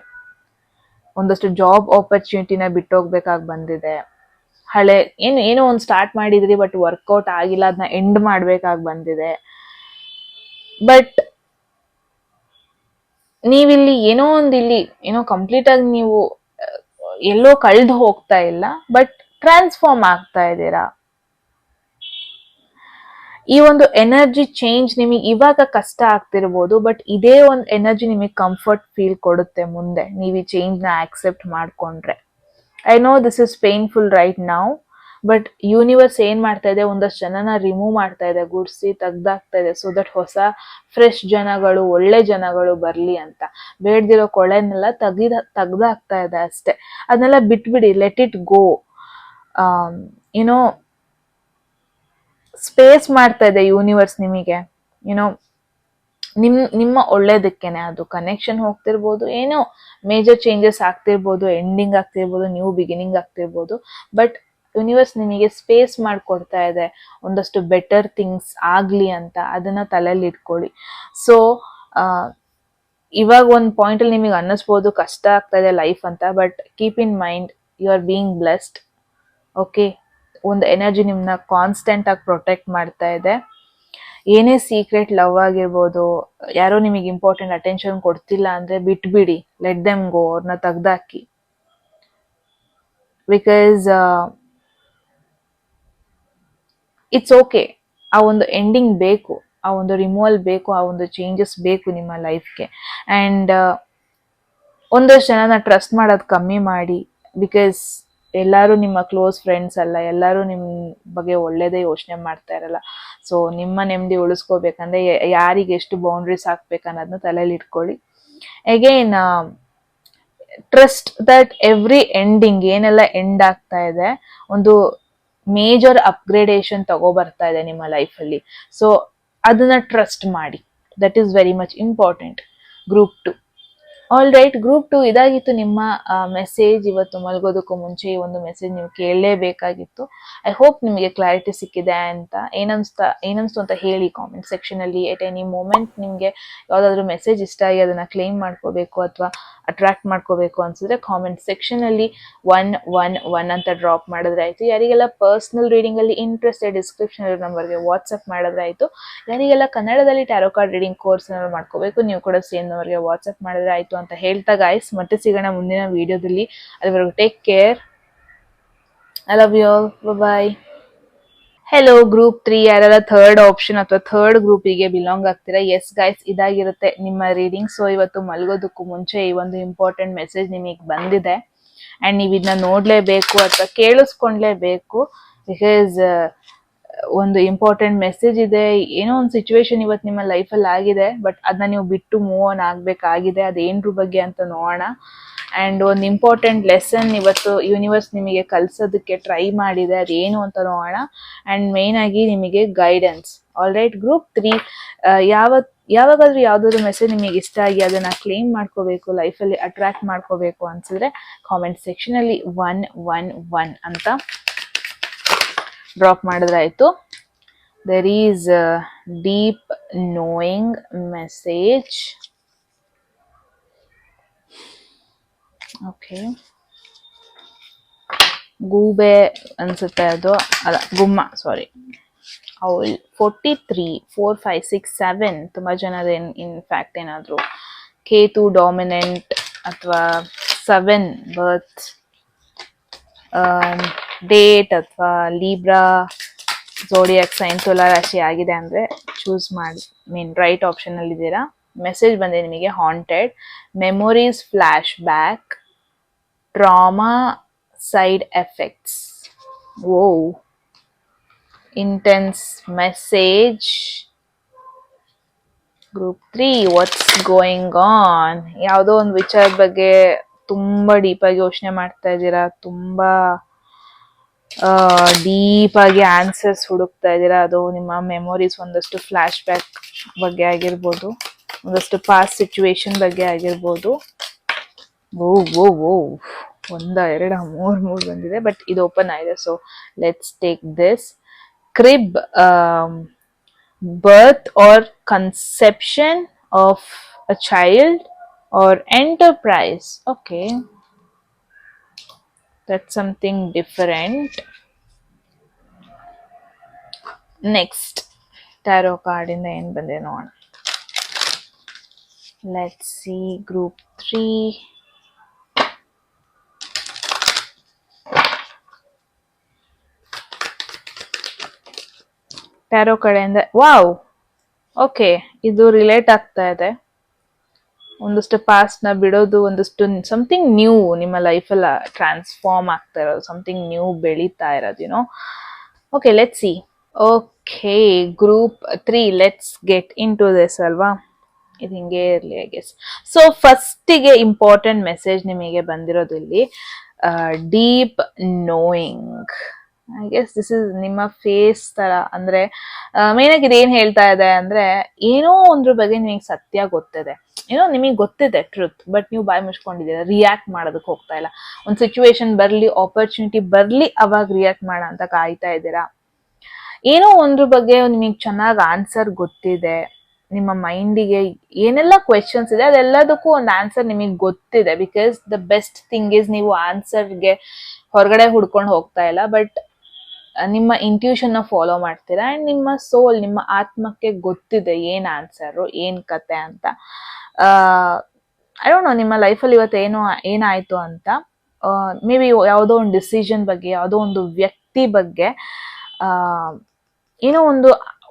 ಒಂದಷ್ಟು ಜಾಬ್ ಆಪರ್ಚುನಿಟಿನ ಬಿಟ್ಟೋಗ್ಬೇಕಾಗಿ ಬಂದಿದೆ. ಹಳೆ ಏನೋ ಒಂದು ಸ್ಟಾರ್ಟ್ ಮಾಡಿದ್ರಿ ಬಟ್ ವರ್ಕೌಟ್ ಆಗಿಲ್ಲ, ಅದನ್ನ ಎಂಡ್ ಮಾಡ್ಬೇಕಾಗಿ ಬಂದಿದೆ. ಬಟ್ ನೀವಿಲ್ಲಿ ಏನೋ ಕಂಪ್ಲೀಟ್ ಆಗಿ ನೀವು ಎಲ್ಲೋ ಕಳೆದು ಹೋಗ್ತಾ ಇಲ್ಲ, ಬಟ್ ಟ್ರಾನ್ಸ್ಫಾರ್ಮ್ ಆಗ್ತಾ ಇದ್ದೀರಾ. ಈ ಒಂದು ಎನರ್ಜಿ ಚೇಂಜ್ ನಿಮಗೆ ಇವಾಗ ಕಷ್ಟ ಆಗ್ತಿರ್ಬೋದು, ಬಟ್ ಇದೇ ಒಂದು ಎನರ್ಜಿ ನಿಮಗೆ ಕಂಫರ್ಟ್ ಫೀಲ್ ಕೊಡುತ್ತೆ ಮುಂದೆ, ನೀವು ಈ ಚೇಂಜ್ ನ ಆಕ್ಸೆಪ್ಟ್ ಮಾಡ್ಕೊಂಡ್ರೆ. I know this is painful right now, but universe ಏನ್ ಮಾಡ್ತಾ ಇದೆ, ಒಂದಷ್ಟು ಜನನ ರಿಮೂವ್ ಮಾಡ್ತಾ ಇದೆ, ಗುಡ್ಸಿ ತೆಗ್ದಾಕ್ತಾ ಇದೆ, ಸೊ ದಟ್ ಹೊಸ ಫ್ರೆಶ್ ಜನಗಳು, ಒಳ್ಳೆ ಜನಗಳು ಬರ್ಲಿ ಅಂತ. ಬೇಡ್ದಿರೋ ಕೊಳೆನೆಲ್ಲ ತೆಗ್ದಾಕ್ತಾ ಇದೆ ಅಷ್ಟೇ. ಅದನ್ನೆಲ್ಲ ಬಿಟ್ಬಿಡಿ, ಲೆಟ್ ಇಟ್ ಗೋ. ಏನೋ ಸ್ಪೇಸ್ ಮಾಡ್ತಾ ಇದೆ ಯೂನಿವರ್ಸ್ ನಿಮಗೆ, ಏನೋ ನಿಮ್ಮ ಒಳ್ಳೇದಕ್ಕೇನೆ. ಅದು ಕನೆಕ್ಷನ್ ಹೋಗ್ತಿರ್ಬೋದು, ಏನೋ ಮೇಜರ್ ಚೇಂಜಸ್ ಆಗ್ತಿರ್ಬೋದು, ಎಂಡಿಂಗ್ ಆಗ್ತಿರ್ಬೋದು, ನ್ಯೂ ಬಿಗಿನಿಂಗ್ ಆಗ್ತಿರ್ಬೋದು, ಬಟ್ ಯೂನಿವರ್ಸ್ ನಿಮಗೆ ಸ್ಪೇಸ್ ಮಾಡ್ಕೊಡ್ತಾ ಇದೆ ಒಂದಷ್ಟು ಬೆಟರ್ ಥಿಂಗ್ಸ್ ಆಗ್ಲಿ ಅಂತ. ಅದನ್ನ ತಲೆಯಲ್ಲಿ ಇಟ್ಕೊಳ್ಳಿ. ಸೊ ಇವಾಗ ಒಂದು ಪಾಯಿಂಟಲ್ಲಿ ನಿಮಗೆ ಅನ್ನಿಸ್ಬೋದು ಕಷ್ಟ ಆಗ್ತಾ ಇದೆ ಲೈಫ್ ಅಂತ, but keep in mind, you are being blessed. Okay, ಒಂದು ಎನರ್ಜಿ ನಿಮ್ಮನ್ನ ಕಾನ್ಸ್ಟೆಂಟ್ ಆಗಿ ಪ್ರೊಟೆಕ್ಟ್ ಮಾಡ್ತಾ ಇದೆ. ಏನೇ ಸೀಕ್ರೆಟ್ ಲವ್ ಆಗಿರ್ಬೋದು, ಯಾರೋ ನಿಮಗೆ ಇಂಪಾರ್ಟೆಂಟ್ ಅಟೆನ್ಷನ್ ಕೊಡ್ತಿಲ್ಲ ಅಂದ್ರೆ ಬಿಟ್ಬಿಡಿ, ಲೆಟ್ ದೆಮ್ ಗೋ, ಅವ್ರನ್ನ ತೆಗ್ದಾಕಿ. ಬಿಕಾಸ್ ಇಟ್ಸ್ ಓಕೆ, ಆ ಒಂದು ಎಂಡಿಂಗ್ ಬೇಕು, ಆ ಒಂದು ರಿಮೂವಲ್ ಬೇಕು, ಆ ಒಂದು ಚೇಂಜಸ್ ಬೇಕು ನಿಮ್ಮ ಲೈಫ್ಗೆ. ಆ್ಯಂಡ್ ಒಂದಷ್ಟು ಜನನ ಟ್ರಸ್ಟ್ ಮಾಡೋದು ಕಮ್ಮಿ ಮಾಡಿ, ಬಿಕಾಸ್ ಎಲ್ಲರೂ ನಿಮ್ಮ ಕ್ಲೋಸ್ ಫ್ರೆಂಡ್ಸ್ ಅಲ್ಲ, ಎಲ್ಲರೂ ನಿಮ್ಮ ಬಗ್ಗೆ ಒಳ್ಳೇದೇ ಯೋಚನೆ ಮಾಡ್ತಾ ಇರಲ್ಲ. ಸೊ ನಿಮ್ಮ ನೆಮ್ಮದಿ ಉಳಿಸ್ಕೋಬೇಕಂದ್ರೆ ಯಾರಿಗೆ ಎಷ್ಟು ಬೌಂಡ್ರೀಸ್ ಹಾಕ್ಬೇಕನ್ನೋದನ್ನ ತಲೆಯಲ್ಲಿ ಇಟ್ಕೊಳ್ಳಿ. Again trust that every ending, ಏನೆಲ್ಲ ಎಂಡ್ ಆಗ್ತಾ ಇದೆ, ಒಂದು ಮೇಜರ್ ಅಪ್ಗ್ರೇಡೇಷನ್ ಬರ್ತಾ ಇದೆ ನಿಮ್ಮ ಲೈಫಲ್ಲಿ. ಸೊ ಅದನ್ನ ಟ್ರಸ್ಟ್ ಮಾಡಿ, that is very much important. Group 2. All right, group 2 ಇದಾಗಿತ್ತು ನಿಮ್ಮ ಮೆಸೇಜ್. ಇವತ್ತು ಮಲಗೋದಕ್ಕೂ ಮುಂಚೆ ಈ ಒಂದು ಮೆಸೇಜ್ ನೀವು ಕೇಳಲೇಬೇಕಾಗಿತ್ತು. ಐ ಹೋಪ್ ನಿಮಗೆ ಕ್ಲಾರಿಟಿ ಸಿಕ್ಕಿದೆ ಅಂತ. ಏನನ್ಸ್ತು ಅಂತ ಹೇಳಿ ಕಾಮೆಂಟ್ ಸೆಕ್ಷನ್ ಅಲ್ಲಿ. ಎಟ್ ಎನಿ ಮೂಮೆಂಟ್ ನಿಮಗೆ ಯಾವ್ದಾದ್ರು ಮೆಸೇಜ್ ಇಷ್ಟ ಆಗಿ ಅದನ್ನ ಕ್ಲೈಮ್ ಮಾಡ್ಕೋಬೇಕು ಅಥವಾ ಅಟ್ರಾಕ್ಟ್ ಮಾಡ್ಕೋಬೇಕು ಅನ್ಸಿದ್ರೆ ಕಾಮೆಂಟ್ ಸೆಕ್ಷನ್ ಅಲ್ಲಿ 111 ಅಂತ ಡ್ರಾಪ್ ಮಾಡಿದ್ರೆ ಆಯ್ತು. ಯಾರಿಗೆಲ್ಲ ಪರ್ಸನಲ್ ರೀಡಿಂಗ್ ಅಲ್ಲಿ ಇಂಟ್ರೆಸ್ಟೆಡ್, ಡಿಸ್ಕ್ರಿಪ್ಷನ್ ನಂಬರ್ಗೆ ವಾಟ್ಸ್ಆಪ್ ಮಾಡಿದ್ರೆ ಆಯ್ತು. ಯಾರಿಗೆಲ್ಲ ಕನ್ನಡದಲ್ಲಿ ಟ್ಯಾರೋ ಕಾರ್ಡ್ ರೀಡಿಂಗ್ ಕೋರ್ಸ್ ಮಾಡ್ಕೋಬೇಕು, ನೀವು ಕೂಡ ಸೇಮ್ ನಂಬರ್ಗೆ ವಾಟ್ಸ್ಆಪ್ ಮಾಡಿದ್ರೆ ಆಯ್ತು ಅಂತ ಹೇಳ್ತಾ ಗಾಯ್ಸ್, ಮತ್ತೆ ಸಿಗೋಣ ಮುಂದಿನ ವಿಡಿಯೋದಲ್ಲಿ. ಅಲ್ಲಿವರೆಗೂ take care. I love you all. Bye. Hello, group 3 ಯಾರೆಲ್ಲ ಥರ್ಡ್ ಆಪ್ಷನ್ ಅಥವಾ ಥರ್ಡ್ ಗ್ರೂಪಿಗೆ ಬಿಲಾಂಗ್ ಆಗ್ತೀರಾ? ಎಸ್ ಗೈಸ್, ಇದಾಗಿರುತ್ತೆ ನಿಮ್ಮ ರೀಡಿಂಗ್. ಸೊ ಇವತ್ತು ಮಲಗೋದಕ್ಕೂ ಮುಂಚೆ ಈ ಒಂದು ಇಂಪಾರ್ಟೆಂಟ್ ಮೆಸೇಜ್ ನಿಮಗೆ ಬಂದಿದೆ ಅಂಡ್ ನೀವು ಇದನ್ನ ನೋಡ್ಲೇಬೇಕು ಅಥವಾ ಕೇಳಿಸ್ಕೊಂಡ್ಲೇಬೇಕು. ಬಿಕಾಸ್ ಒಂದು ಇಂಪಾರ್ಟೆಂಟ್ ಮೆಸೇಜ್ ಇದೆ, ಏನೋ ಒಂದು ಸಿಚುವೇಶನ್ ಇವತ್ತು ನಿಮ್ಮ ಲೈಫಲ್ಲಿ ಆಗಿದೆ, ಬಟ್ ಅದನ್ನ ನೀವು ಬಿಟ್ಟು ಮೂವ್ ಆನ್ ಆಗಬೇಕಾಗಿದೆ. ಅದೇನ್ರ ಬಗ್ಗೆ ಅಂತ ನೋಡೋಣ. ಆ್ಯಂಡ್ ಒಂದು ಇಂಪಾರ್ಟೆಂಟ್ ಲೆಸನ್ ಇವತ್ತು ಯೂನಿವರ್ಸ್ ನಿಮಗೆ ಕಲಿಸೋದಕ್ಕೆ ಟ್ರೈ ಮಾಡಿದೆ, ಅದೇನು ಅಂತ ನೋಡೋಣ. ಆ್ಯಂಡ್ ಮೇಯ್ನ್ ಆಗಿ ನಿಮಗೆ ಗೈಡೆನ್ಸ್. ಆಲ್ ರೈಟ್, ಗ್ರೂಪ್ 3 ಯಾವಾಗಾದ್ರೂ ಯಾವ್ದಾದ್ರು ಮೆಸೇಜ್ ನಿಮಗೆ ಇಷ್ಟ ಆಗಿ ಅದನ್ನ ಕ್ಲೇಮ್ ಮಾಡ್ಕೋಬೇಕು, ಲೈಫಲ್ಲಿ ಅಟ್ರಾಕ್ಟ್ ಮಾಡ್ಕೋಬೇಕು ಅನ್ಸಿದ್ರೆ ಕಾಮೆಂಟ್ ಸೆಕ್ಷನ್ ಅಲ್ಲಿ 111 ಅಂತ ಡ್ರಾಪ್ ಮಾಡಿದ್ರಾಯ್ತು. there is a deep knowing message. Okay, ಗೂಬೆ ಅನ್ಸುತ್ತೆ ಅದು, ಅಲ್ಲ ಗುಮ್ಮ, ಸಾರಿ. ಅವಲ್ 43 4 5 6 7 ತುಂಬಾ ಜನದ ಇನ್ಫ್ಯಾಕ್ಟ್ ಏನಾದ್ರು ಕೇತು ಡಾಮಿನೆಂಟ್ ಅಥವಾ 7 ಬರ್ತ್ ಡೇಟ್ ಅಥವಾ ಲೀಬ್ರಾ ಝೋಡಿಯಾಕ್ ಸೈನ್ ತುಲಾ ರಾಶಿ ಆಗಿದೆ ಅಂದ್ರೆ ಚೂಸ್ ಮಾಡಿ, ರೈಟ್ ಆಪ್ಷನ್ ಅಲ್ಲಿ ಇದ್ದೀರಾ. ಮೆಸೇಜ್ ಬಂದಿದೆ ನಿಮಗೆ, haunted, memories flash back, trauma side effects. Oh, intense message. Group 3, what's going on? ಯಾವುದೋ ಒಂದು ವಿಚಾರದ ಬಗ್ಗೆ ತುಂಬಾ ಡೀಪ್ ಆಗಿ ಯೋಚನೆ ಮಾಡ್ತಾ ಇದ್ದೀರಾ, ತುಂಬಾ ಡೀಪ್ ಆಗಿ ಆನ್ಸರ್ಸ್ ಹುಡುಕ್ತಾ ಇದ್ದೀರಾ. ಅದು ನಿಮ್ಮ ಮೆಮೊರೀಸ್, ಒಂದಷ್ಟು ಫ್ಲಾಶ್ ಬ್ಯಾಕ್ ಬಗ್ಗೆ ಆಗಿರ್ಬೋದು, ಒಂದಷ್ಟು ಪಾಸ್ಟ್ ಸಿಚುವೇಶನ್ ಬಗ್ಗೆ ಆಗಿರ್ಬೋದು. ಓ ಓ ಓ, 1 2 3 ಬಂದಿದೆ, ಬಟ್ ಇದು ಓಪನ್ ಆಗಿದೆ. So let's take this. crib, birth or conception of a child, or enterprise. Okay, that's something different. Next, tarot card in the end bande noda. Let's see, group 3. Taro ಕಡೆಯಿಂದ ವಾವ್, ಓಕೆ, ಇದು ರಿಲೇಟ್ ಆಗ್ತಾ ಇದೆ. ಒಂದಷ್ಟು ಪಾಸ್ಟ್ ನ ಬಿಡೋದು, ಒಂದಷ್ಟು ಸಮಥಿಂಗ್ ನ್ಯೂ ನಿಮ್ಮ ಲೈಫಲ್ಲಿ ಟ್ರಾನ್ಸ್ಫಾರ್ಮ್ ಆಗ್ತಾ ಇರೋದು, ಸಮಥಿಂಗ್ ನ್ಯೂ ಬೆಳೀತಾ ಇರೋದು. Okay, let's see. Okay, group 3, let's get into this ಅಲ್ವಾ, ಇದು ಹಿಂಗೆ ಇರಲಿ ಐ ಗೆಸ್. ಸೊ ಫಸ್ಟಿಗೆ ಇಂಪಾರ್ಟೆಂಟ್ ಮೆಸೇಜ್ ನಿಮಗೆ ಬಂದಿರೋದು ಇಲ್ಲಿ, deep knowing. I guess this is ನಿಮ್ಮ ಫೇಸ್ ತರ. ಅಂದ್ರೆ ಮೇನ್ ಆಗಿ ಇದು ಏನ್ ಹೇಳ್ತಾ ಇದೆ ಅಂದ್ರೆ, ಏನೋ ಒಂದ್ರ ಬಗ್ಗೆ ನಿಮಗೆ ಸತ್ಯ ಗೊತ್ತಿದೆ, ಏನೋ ನಿಮಗೆ ಗೊತ್ತಿದೆ ಟ್ರೂತ್, ಬಟ್ ನೀವು ಬಾಯಿ ಮುಚ್ಕೊಂಡಿದ್ದೀರಾ, ರಿಯಾಕ್ಟ್ ಮಾಡೋದಕ್ಕೆ ಹೋಗ್ತಾ ಇಲ್ಲ. ಒಂದು ಸಿಚುವೇಶನ್ ಬರ್ಲಿ, ಆಪರ್ಚುನಿಟಿ ಬರ್ಲಿ, ಅವಾಗ ರಿಯಾಕ್ಟ್ ಮಾಡ ಅಂತ ಕಾಯ್ತಾ ಇದ್ದೀರಾ. ಏನೋ ಒಂದ್ರ ಬಗ್ಗೆ ನಿಮಗೆ ಚೆನ್ನಾಗಿ ಆನ್ಸರ್ ಗೊತ್ತಿದೆ, ನಿಮ್ಮ ಮೈಂಡಿಗೆ ಏನೆಲ್ಲ ಕ್ವೆಶನ್ಸ್ ಇದೆ ಅದೆಲ್ಲದಕ್ಕೂ ಒಂದು ಆನ್ಸರ್ ನಿಮಗೆ ಗೊತ್ತಿದೆ. Because the best thing is, ನೀವು ಆನ್ಸರ್ಗೆ ಹೊರಗಡೆ ಹುಡ್ಕೊಂಡು ಹೋಗ್ತಾ ಇಲ್ಲ, ಬಟ್ ನಿಮ್ಮ ಇಂಟ್ಯೂಷನ್ ಫಾಲೋ ಮಾಡ್ತೀರಾ. ಅಂಡ್ ನಿಮ್ಮ ಸೋಲ್, ನಿಮ್ಮ ಆತ್ಮಕ್ಕೆ ಗೊತ್ತಿದೆ ಏನ್ ಆನ್ಸರು, ಏನ್ ಕತೆ ಅಂತ. ಐ ಡೋಂಟ್ ನೋ ನಿಮ್ಮ ಲೈಫಲ್ಲಿ ಇವತ್ತು ಏನಾಯ್ತು ಅಂತ. ಮೇ ಬಿ ಯಾವುದೋ ಒಂದು ಡಿಸಿಷನ್ ಬಗ್ಗೆ, ಯಾವುದೋ ಒಂದು ವ್ಯಕ್ತಿ ಬಗ್ಗೆ ಏನೋ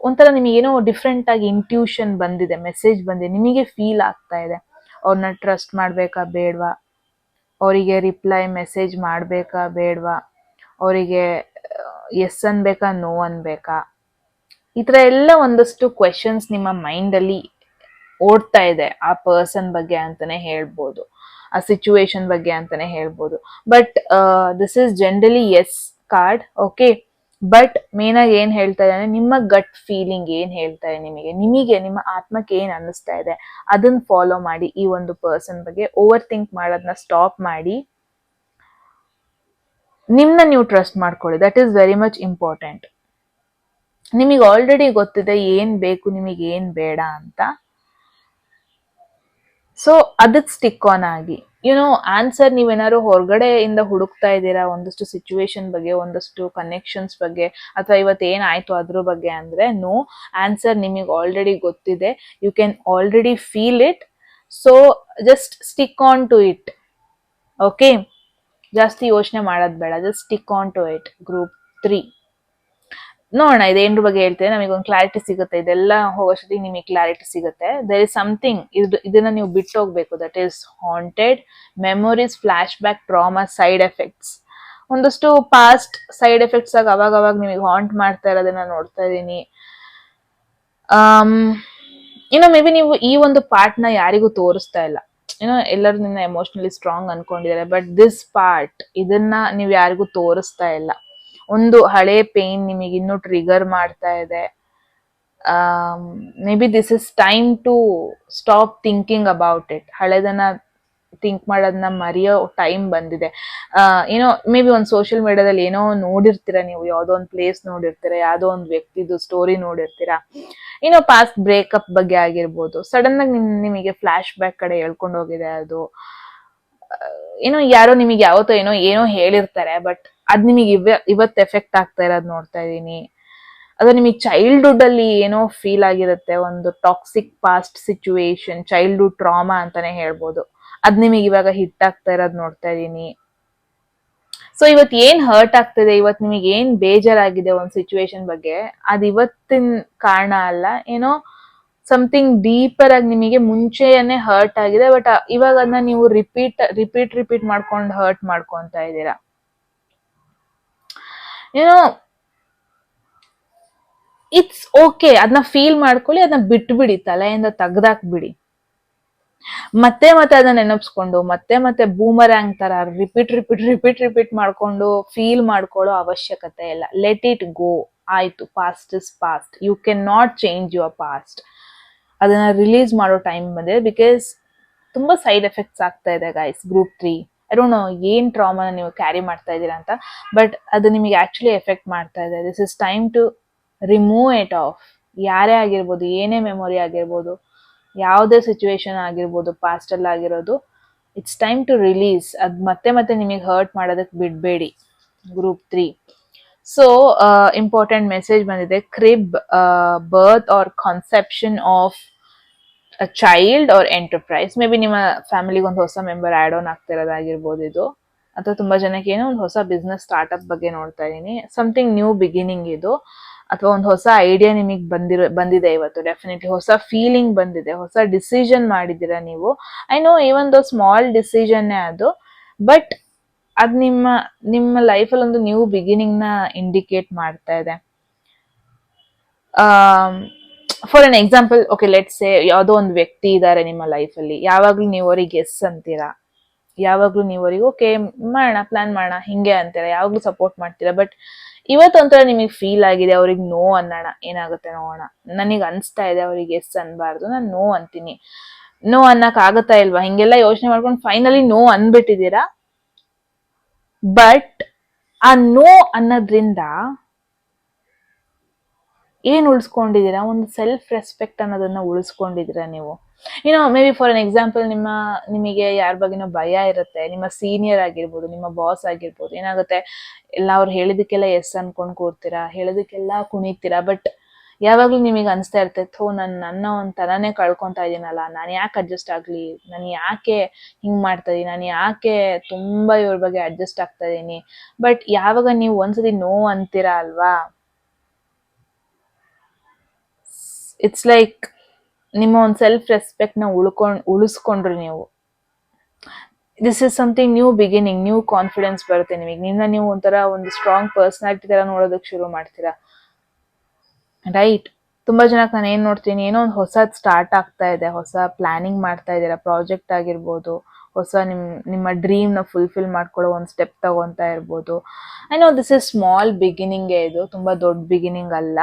ಒಂಥರ ನಿಮಗೆ ಏನೋ ಡಿಫ್ರೆಂಟ್ ಆಗಿ ಇಂಟ್ಯೂಷನ್ ಬಂದಿದೆ, ಮೆಸೇಜ್ ಬಂದಿದೆ, ನಿಮಗೆ ಫೀಲ್ ಆಗ್ತಾ ಇದೆ. ಅವ್ರನ್ನ ಟ್ರಸ್ಟ್ ಮಾಡ್ಬೇಕಾ ಬೇಡವಾ, ಅವರಿಗೆ ರಿಪ್ಲೈ ಮೆಸೇಜ್ ಮಾಡ್ಬೇಕಾ ಬೇಡವಾ, ಅವರಿಗೆ ಎಸ್ ಅನ್ಬೇಕಾ ನೋ ಅನ್ಬೇಕಾ, ಈ ತರ ಎಲ್ಲ ಒಂದಷ್ಟು ಕ್ವೆಶನ್ಸ್ ನಿಮ್ಮ ಮೈಂಡ್ ಅಲ್ಲಿ ಓಡ್ತಾ ಇದೆ. ಆ ಪರ್ಸನ್ ಬಗ್ಗೆ ಅಂತಾನೆ ಹೇಳ್ಬೋದು, ಆ ಸಿಚುವೇಶನ್ ಬಗ್ಗೆ ಅಂತಾನೆ ಹೇಳ್ಬೋದು. But this is generally yes card. Okay, but main ಆಗಿ ಏನ್ ಹೇಳ್ತಾ ಇದೆ, ನಿಮ್ಮ ಗಟ್ ಫೀಲಿಂಗ್ ಏನ್ ಹೇಳ್ತಾ ಇದೆ, ನಿಮಗೆ ನಿಮ್ಮ ಆತ್ಮಕ್ಕೆ ಏನ್ ಅನ್ನಿಸ್ತಾ ಇದೆ ಅದನ್ನ ಫಾಲೋ ಮಾಡಿ. ಈ ಒಂದು ಪರ್ಸನ್ ಬಗ್ಗೆ ಓವರ್ ಥಿಂಕ್ ಮಾಡೋದನ್ನ ಸ್ಟಾಪ್ ಮಾಡಿ, ನಿಮ್ನ ನೀವು ಟ್ರಸ್ಟ್ ಮಾಡ್ಕೊಳ್ಳಿ. That is very much important. ನಿಮಗೆ ಆಲ್ರೆಡಿ ಗೊತ್ತಿದೆ ಏನ್ ಬೇಕು, ನಿಮಗೆ ಏನ್ ಬೇಡ ಅಂತ. ಸೊ ಅದಕ್ಕೆ ಸ್ಟಿಕ್ ಆನ್ ಆಗಿ, ಆನ್ಸರ್ ನೀವೇನಾದ್ರು ಹೊರಗಡೆಯಿಂದ ಹುಡುಕ್ತಾ ಇದ್ದೀರಾ, ಒಂದಷ್ಟು ಸಿಚುವೇಶನ್ ಬಗ್ಗೆ, ಒಂದಷ್ಟು ಕನೆಕ್ಷನ್ಸ್ ಬಗ್ಗೆ, ಅಥವಾ ಇವತ್ತು ಏನಾಯ್ತು ಅದ್ರ ಬಗ್ಗೆ ಅಂದ್ರೆ, ನೋ, ಆನ್ಸರ್ ನಿಮಗೆ ಆಲ್ರೆಡಿ ಗೊತ್ತಿದೆ. You can already feel it. So just stick on to it. Okay, ಜಾಸ್ತಿ ಯೋಚನೆ ಮಾಡೋದು ಬೇಡ, just stick on to it. Group 3 ನೋಡೋಣ ಇದೇನ್ರ ಬಗ್ಗೆ ಹೇಳ್ತೇವೆ, ನಮಗೆ ಒಂದು ಕ್ಲಾರಿಟಿ ಸಿಗುತ್ತೆ. ಇದೆಲ್ಲ ಹೋಗೋಷ್ಟೊತ್ತಿಗೆ ನಿಮಗೆ ಕ್ಲಾರಿಟಿ ಸಿಗುತ್ತೆ. ದೇರ್ ಇಸ್ ಸಮಥಿಂಗ್, ಇದನ್ನ ನೀವು ಬಿಟ್ಟು ಹೋಗ್ಬೇಕು. That is haunted, memories, flash back, trauma, side effects. ಒಂದಷ್ಟು ಪಾಸ್ಟ್ ಸೈಡ್ ಎಫೆಕ್ಟ್ಸ್ ಆಗಿ ಅವಾಗ ನಿಮಗೆ ಹಾಂಟ್ ಮಾಡ್ತಾ ಇರೋದನ್ನ ನೋಡ್ತಾ ಇದೀನಿ. ಮೇ ಬಿ ನೀವು ಈ ಒಂದು ಪಾರ್ಟ್ ನ ಯಾರಿಗೂ ತೋರಿಸ್ತಾ ಇಲ್ಲ, ಎಲ್ಲರೂ ನಿನ್ನ ಎಮೋಷನಲಿ ಸ್ಟ್ರಾಂಗ್ ಅನ್ಕೊಂಡಿದ್ದಾರೆ, ಬಟ್ ದಿಸ್ ಪಾರ್ಟ್ ಇದನ್ನ ನೀವು ಯಾರಿಗೂ ತೋರಿಸ್ತಾ ಇಲ್ಲ. ಒಂದು ಹಳೆ ಪೇನ್ ನಿಮಗೆ ಇನ್ನೂ ಟ್ರಿಗರ್ ಮಾಡ್ತಾ ಇದೆ. Maybe this is time to stop thinking about it. ಹಳೆದನ್ನ ಥಿಂಕ್ ಮಾಡೋದನ್ನ ಮರೆಯೋ ಟೈಮ್ ಬಂದಿದೆ. ಮೇ ಬಿ ಒಂದು ಸೋಷಿಯಲ್ ಮೀಡಿಯಾದಲ್ಲಿ ಏನೋ ನೋಡಿರ್ತೀರ, ನೀವು ಯಾವುದೋ ಒಂದು ಪ್ಲೇಸ್ ನೋಡಿರ್ತೀರ, ಯಾವುದೋ ಒಂದು ವ್ಯಕ್ತಿದು ಸ್ಟೋರಿ ನೋಡಿರ್ತೀರಾ, ಪಾಸ್ಟ್ ಬ್ರೇಕಪ್ ಬಗ್ಗೆ ಆಗಿರ್ಬೋದು. ಸಡನ್ ಆಗಿ ನಿಮಗೆ ಫ್ಲಾಶ್ ಬ್ಯಾಕ್ ಕಡೆ ಹೇಳ್ಕೊಂಡು ಹೋಗಿದೆ ಅದು. ಯಾರೋ ನಿಮಗೆ ಯಾವತ್ತೋ ಏನೋ ಹೇಳಿರ್ತಾರೆ, ಬಟ್ ಅದ್ ನಿಮಗೆ ಇವತ್ತು ಎಫೆಕ್ಟ್ ಆಗ್ತಾ ಇರೋದು ನೋಡ್ತಾ ಇದೀನಿ. ಅದು ನಿಮಗೆ ಚೈಲ್ಡ್ಹುಡ್ ಅಲ್ಲಿ ಏನೋ ಫೀಲ್ ಆಗಿರುತ್ತೆ, ಒಂದು toxic past situation, childhood trauma ಅಂತಾನೆ ಹೇಳ್ಬೋದು. ಅದ್ ನಿಮಗೆ ಇವಾಗ ಹಿಟ್ ಆಗ್ತಾ ಇರೋದು ನೋಡ್ತಾ ಇದೀನಿ. ಸೊ ಇವತ್ ಏನ್ ಹರ್ಟ್ ಆಗ್ತಿದೆ, ಇವತ್ ನಿಮಗೆ ಏನ್ ಬೇಜಾರಾಗಿದೆ ಒಂದ್ ಸಿಚುವೇಶನ್ ಬಗ್ಗೆ, ಅದ್ ಇವತ್ತಿನ ಕಾರಣ ಅಲ್ಲ, ಸಮಥಿಂಗ್ ಡೀಪರ್ ಆಗಿ ನಿಮಗೆ ಮುಂಚೆನೆ ಹರ್ಟ್ ಆಗಿದೆ, ಬಟ್ ಇವಾಗ ಅದನ್ನ ನೀವು ರಿಪೀಟ್ ಮಾಡ್ಕೊಂಡು ಹರ್ಟ್ ಮಾಡ್ಕೊಂತ ಇದ್ದೀರಾ. ಇಟ್ಸ್ ಓಕೆ, ಅದನ್ನ ಫೀಲ್ ಮಾಡ್ಕೊಳ್ಳಿ, ಅದನ್ನ ಬಿಟ್ಬಿಡಿ, ತಲೆಯಿಂದ ತೆಗ್ದಾಕ್ಬಿಡಿ. ಮತ್ತೆ ಅದನ್ನ ನೆನಪಿಸ್ಕೊಂಡು ಮತ್ತೆ ಬೂಮರ್ಯಾಂಗ್ ತರ ರಿಪೀಟ್ ಮಾಡ್ಕೊಂಡು ಫೀಲ್ ಮಾಡ್ಕೊಳ್ಳೋ ಅವಶ್ಯಕತೆ ಇಲ್ಲ. Let it go. ಆಯ್ತು, past is past. You can not change your past. ಅದನ್ನ ರಿಲೀಸ್ ಮಾಡೋ ಟೈಮ್ ಬಂದಿದೆ, ಬಿಕಾಸ್ ತುಂಬಾ ಸೈಡ್ ಎಫೆಕ್ಟ್ಸ್ ಆಗ್ತಾ ಇದೆ guys. Group 3, I don't know ಏನ್ ಟ್ರಾಮಾನ ನೀವು ಕ್ಯಾರಿ ಮಾಡ್ತಾ ಇದ್ದೀರಾ ಅಂತ, ಬಟ್ ಅದು ನಿಮಗೆ ಆಕ್ಚುಲಿ ಎಫೆಕ್ಟ್ ಮಾಡ್ತಾ ಇದೆ. This is time to remove it off. ಯಾರೇ ಆಗಿರ್ಬೋದು, ಏನೇ ಮೆಮೊರಿ ಆಗಿರ್ಬೋದು, ಯಾವುದೇ ಸಿಚುವೇಶನ್ ಆಗಿರ್ಬೋದು, ಪಾಸ್ಟ್ ಅಲ್ಲಿ ಆಗಿರೋದು, ಇಟ್ಸ್ ಟೈಮ್ ಟು ರಿಲೀಸ್. ಅದ್ ಮತ್ತೆ ನಿಮಗೆ ಹರ್ಟ್ ಮಾಡೋದಕ್ಕೆ ಬಿಡಬೇಡಿ. ಗ್ರೂಪ್ 3. ಸೊ ಇಂಪಾರ್ಟೆಂಟ್ ಮೆಸೇಜ್ ಬಂದಿದೆ. Crib, birth or conception of a child or enterprise. Maybe ನಿಮ್ಮ ಫ್ಯಾಮಿಲಿಗೆ ಒಂದು ಹೊಸ ಮೆಂಬರ್ ಆಡ್ ಆನ್ ಆಗ್ತಿರೋದಾಗಿರ್ಬೋದು ಇದು, ಅಥವಾ ತುಂಬಾ ಜನಕ್ಕೆ ಏನೋ ಒಂದು ಹೊಸ ಬಿಸ್ನೆಸ್ ಸ್ಟಾರ್ಟ್ಅಪ್ ಬಗ್ಗೆ ನೋಡ್ತಾ ಇದೀನಿ. ಸಮಥಿಂಗ್ ನ್ಯೂ ಬಿಗಿನಿಂಗ್ ಇದು, ಅಥವಾ ಒಂದು ಹೊಸ ಐಡಿಯಾ ನಿಮಗೆ ಬಂದಿದೆ ಇವತ್ತು. ಡೆಫಿನೆಟ್ಲಿ ಹೊಸ ಫೀಲಿಂಗ್ ಬಂದಿದೆ, ಹೊಸ ಡಿಸಿಷನ್ ಮಾಡಿದ್ದೀರಾ ನೀವು. I know even though small ಡಿಸಿಷನ್ನೇ ಅದು, ಬಟ್ ಅದ್ ನಿಮ್ಮ ಲೈಫಲ್ಲಿ ಒಂದು ನ್ಯೂ ಬಿಗಿನಿಂಗ್ ನ ಇಂಡಿಕೇಟ್ ಮಾಡ್ತಾ ಇದೆ. For an example, okay let's say ಯಾವುದೋ ಒಂದು ವ್ಯಕ್ತಿ ಇದ್ದಾರೆ ನಿಮ್ಮ ಲೈಫಲ್ಲಿ, ಯಾವಾಗ್ಲೂ ನೀವು ಅವ್ರಿಗೆ ಎಸ್ ಅಂತೀರಾ, ಯಾವಾಗ್ಲೂ ನೀವು ಅವ್ರಿಗೆ ಓಕೆ ಮಾಡೋಣ, ಪ್ಲಾನ್ ಮಾಡೋಣ ಹಿಂಗೆ ಅಂತೀರಾ, ಯಾವಾಗ್ಲೂ ಸಪೋರ್ಟ್ ಮಾಡ್ತೀರಾ. ಬಟ್ ಇವತ್ತೊಂಥರ ನಿಮಗೆ ಫೀಲ್ ಆಗಿದೆ ಅವ್ರಿಗೆ ನೋ ಅನ್ನೋಣ, ಏನಾಗುತ್ತೆ ನೋಡೋಣ. ನನಗೆ ಅನ್ಸ್ತಾ ಇದೆ ಅವ್ರಿಗೆ ಎಸ್ ಅನ್ಬಾರ್ದು, ನಾನು ನೋ ಅಂತೀನಿ. ನೋ ಅನ್ನಕ್ ಆಗತ್ತಾ ಇಲ್ವಾ? ಹಿಂಗೆಲ್ಲ ಯೋಚನೆ ಮಾಡ್ಕೊಂಡು ಫೈನಲಿ ನೋ ಅನ್ಬಿಟ್ಟಿದ್ದೀರಾ. ಬಟ್ ಆ ನೋ ಅನ್ನೋದ್ರಿಂದ ಏನ್ ಉಳಿಸ್ಕೊಂಡಿದ್ದೀರಾ? ಒಂದು ಸೆಲ್ಫ್ ರೆಸ್ಪೆಕ್ಟ್ ಅನ್ನೋದನ್ನ ಉಳಿಸ್ಕೊಂಡಿದ್ದೀರಾ ನೀವು. May be for an example, ನಿಮಗೆ ಯಾರ ಬಗ್ಗೆನೋ ಭಯ ಇರುತ್ತೆ, ನಿಮ್ಮ ಸೀನಿಯರ್ ಆಗಿರ್ಬೋದು, ನಿಮ್ಮ ಬಾಸ್ ಆಗಿರ್ಬೋದು. ಏನಾಗುತ್ತೆ, ಎಲ್ಲ ಅವ್ರು ಹೇಳಿದಕ್ಕೆಲ್ಲ ಎಸ್ ಅನ್ಕೊಂಡ್ ಕೂರ್ತೀರಾ, ಹೇಳೋದಕ್ಕೆಲ್ಲ ಕುಣಿತೀರಾ, ಬಟ್ ಯಾವಾಗ್ಲೂ ನಿಮಗೆ ಅನ್ಸ್ತಾ ಇರ್ತೈತೆ, ಥೋ ನನ್ನ ಒಂದ್ ತರಾನೇ ಕಳ್ಕೊಂತಾ ಇದೀನಲ್ಲ, ನಾನು ಯಾಕೆ ಅಡ್ಜಸ್ಟ್ ಆಗ್ಲಿ, ನಾನು ಯಾಕೆ ಹಿಂಗ್ ಮಾಡ್ತಾ ಇದೀನಿ, ನಾನು ಯಾಕೆ ತುಂಬಾ ಇವ್ರ ಬಗ್ಗೆ ಅಡ್ಜಸ್ಟ್ ಆಗ್ತಾ ಇದೀನಿ. ಬಟ್ ಯಾವಾಗ ನೀವು ಒಂದ್ಸತಿ ನೋ ಅಂತೀರಾ ಅಲ್ವಾ, ಇಟ್ಸ್ ಲೈಕ್ ನಿಮ್ಮ ಒಂದು ಸೆಲ್ಫ್ ರೆಸ್ಪೆಕ್ಟ್ ನ ಉಳಿಸ್ಕೊಂಡ್ರಿ ನೀವು. This is something new beginning, new confidence ಬರುತ್ತೆ ನಿಮಗೆ. ನೀವು ಒಂಥರ ಒಂದು ಸ್ಟ್ರಾಂಗ್ ಪರ್ಸನಾಲಿಟಿ ತರ ನೋಡೋದಕ್ಕೆ ಶುರು ಮಾಡ್ತೀರಾ, ರೈಟ್? ತುಂಬಾ ಜನಕ್ಕೆ ನಾನು ಏನ್ ನೋಡ್ತೀನಿ, ಏನೋ ಒಂದು ಹೊಸದ್ ಸ್ಟಾರ್ಟ್ ಆಗ್ತಾ ಇದೆ, ಹೊಸ ಪ್ಲಾನಿಂಗ್ ಮಾಡ್ತಾ ಇದ್ದೀರಾ, ಪ್ರಾಜೆಕ್ಟ್ ಆಗಿರ್ಬೋದು, ಹೊಸ ನಿಮ್ಮ ಡ್ರೀಮ್ ನ ಫುಲ್ಫಿಲ್ ಮಾಡ್ಕೊಳ್ಳೋ ಒಂದು ಸ್ಟೆಪ್ ತಗೊಂತಾ ಇರ್ಬೋದು. I know this is small beginning, ಇದು ತುಂಬಾ ದೊಡ್ಡ ಬಿಗಿನಿಂಗ್ ಅಲ್ಲ,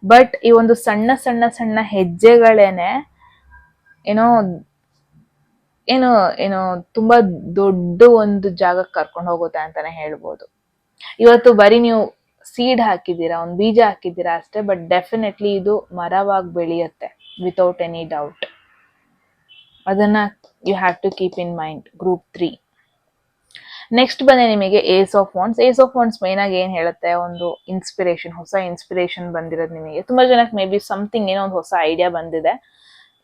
ಬಟ್ ಈ ಒಂದು ಸಣ್ಣ ಹೆಜ್ಜೆಗಳೇನೆ ಏನೋ ತುಂಬಾ ದೊಡ್ಡ ಒಂದು ಜಾಗಕ್ಕೆ ಕರ್ಕೊಂಡು ಹೋಗುತ್ತೆ ಅಂತಾನೆ ಹೇಳ್ಬೋದು. ಇವತ್ತು ಬರೀ ನೀವು ಸೀಡ್ ಹಾಕಿದ್ದೀರಾ, ಒಂದು ಬೀಜ ಹಾಕಿದ್ದೀರಾ ಅಷ್ಟೇ, ಬಟ್ ಡೆಫಿನೆಟ್ಲಿ ಇದು ಮರವಾಗಿ ಬೆಳೆಯುತ್ತೆ, ವಿತೌಟ್ ಎನಿ ಡೌಟ್. ಅದನ್ನ you have to keep in mind. Group 3. Next ಬಂದೆ ನಿಮಗೆ ace of wands. Ace of wands main ಆಗಿ ಏನ್ ಹೇಳುತ್ತೆ, ಒಂದು ಇನ್ಸ್ಪಿರೇಷನ್, ಹೊಸ ಇನ್ಸ್ಪಿರೇಷನ್ ಬಂದಿರೋದು ನಿಮಗೆ. ತುಂಬಾ ಜನಕ್ಕೆ ಮೇ ಬಿ ಸಮಥಿಂಗ್ ಏನೋ ಒಂದು ಹೊಸ ಐಡಿಯಾ ಬಂದಿದೆ.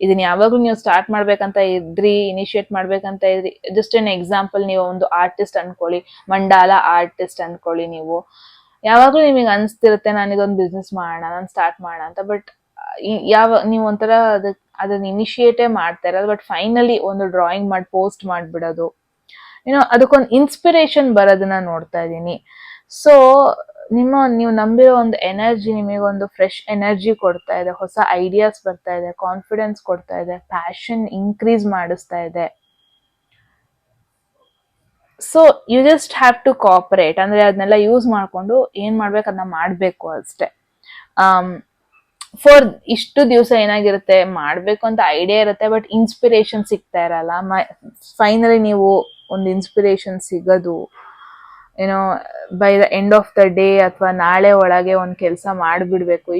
ಇದನ್ನ ಯಾವಾಗ್ಲೂ ನೀವು ಸ್ಟಾರ್ಟ್ ಮಾಡ್ಬೇಕಂತ ಇದ್ರಿ, ಇನಿಶಿಯೇಟ್ ಮಾಡ್ಬೇಕಂತ ಇದ್ರಿ. ಜಸ್ಟ್ ಎನ್ ಎಕ್ಸಾಂಪಲ್, ನೀವು ಒಂದು ಆರ್ಟಿಸ್ಟ್ ಅನ್ಕೊಳ್ಳಿ, ಮಂಡಾಲ ಆರ್ಟಿಸ್ಟ್ ಅನ್ಕೊಳ್ಳಿ. ನೀವು ಯಾವಾಗ್ಲೂ ನಿಮಗೆ ಅನ್ಸ್ತಿರುತ್ತೆ, ನಾನು ಇದೊಂದು ಬಿಸ್ನೆಸ್ ಮಾಡೋಣ, ನಾನು ಸ್ಟಾರ್ಟ್ ಮಾಡೋಣ ಅಂತ. ಬಟ್ ನೀವು ಒಂಥರ ಅದನ್ನ ಇನಿಶಿಯೇಟೇ ಮಾಡ್ತಾ ಇರೋದು, ಬಟ್ ಫೈನಲಿ ಒಂದು ಡ್ರಾಯಿಂಗ್ ಮಾಡಿ ಪೋಸ್ಟ್ ಮಾಡ್ಬಿಡೋದು, ಅದಕ್ಕೊಂದು ಇನ್ಸ್ಪಿರೇಷನ್ ಬರೋದನ್ನ ನೋಡ್ತಾ ಇದ್ದೀನಿ. ಸೊ ನೀವು ನಂಬಿರೋ ಒಂದು ಎನರ್ಜಿ ನಿಮಗೆ ಒಂದು ಫ್ರೆಶ್ ಎನರ್ಜಿ ಕೊಡ್ತಾ ಇದೆ, ಹೊಸ ಐಡಿಯಾಸ್ ಬರ್ತಾ ಇದೆ, ಕಾನ್ಫಿಡೆನ್ಸ್ ಕೊಡ್ತಾ ಇದೆ, ಪ್ಯಾಷನ್ ಇನ್ಕ್ರೀಸ್ ಮಾಡಿಸ್ತಾ ಇದೆ. So you just have to cooperate, ಅಂದ್ರೆ ಅದನ್ನೆಲ್ಲ ಯೂಸ್ ಮಾಡ್ಕೊಂಡು ಏನ್ ಮಾಡ್ಬೇಕು ಅದನ್ನ ಮಾಡ್ಬೇಕು ಅಷ್ಟೇ. ಫಾರ್ ಇಷ್ಟು ದಿವಸ ಏನಾಗಿರುತ್ತೆ, ಮಾಡ್ಬೇಕು ಅಂತ ಐಡಿಯಾ ಇರುತ್ತೆ, ಬಟ್ ಇನ್ಸ್ಪಿರೇಷನ್ ಸಿಗ್ತಾ ಇರಲ್ಲ. ಫೈನಲಿ ನೀವು ಒಂದು ಇನ್ಸ್ಪಿರೇಷನ್ ಸಿಗೋದು by the end of the day ಅಥವಾ ನಾಳೆ ಒಳಗೆ ಒಂದು ಕೆಲಸ ಮಾಡಿಬಿಡ್ಬೇಕು,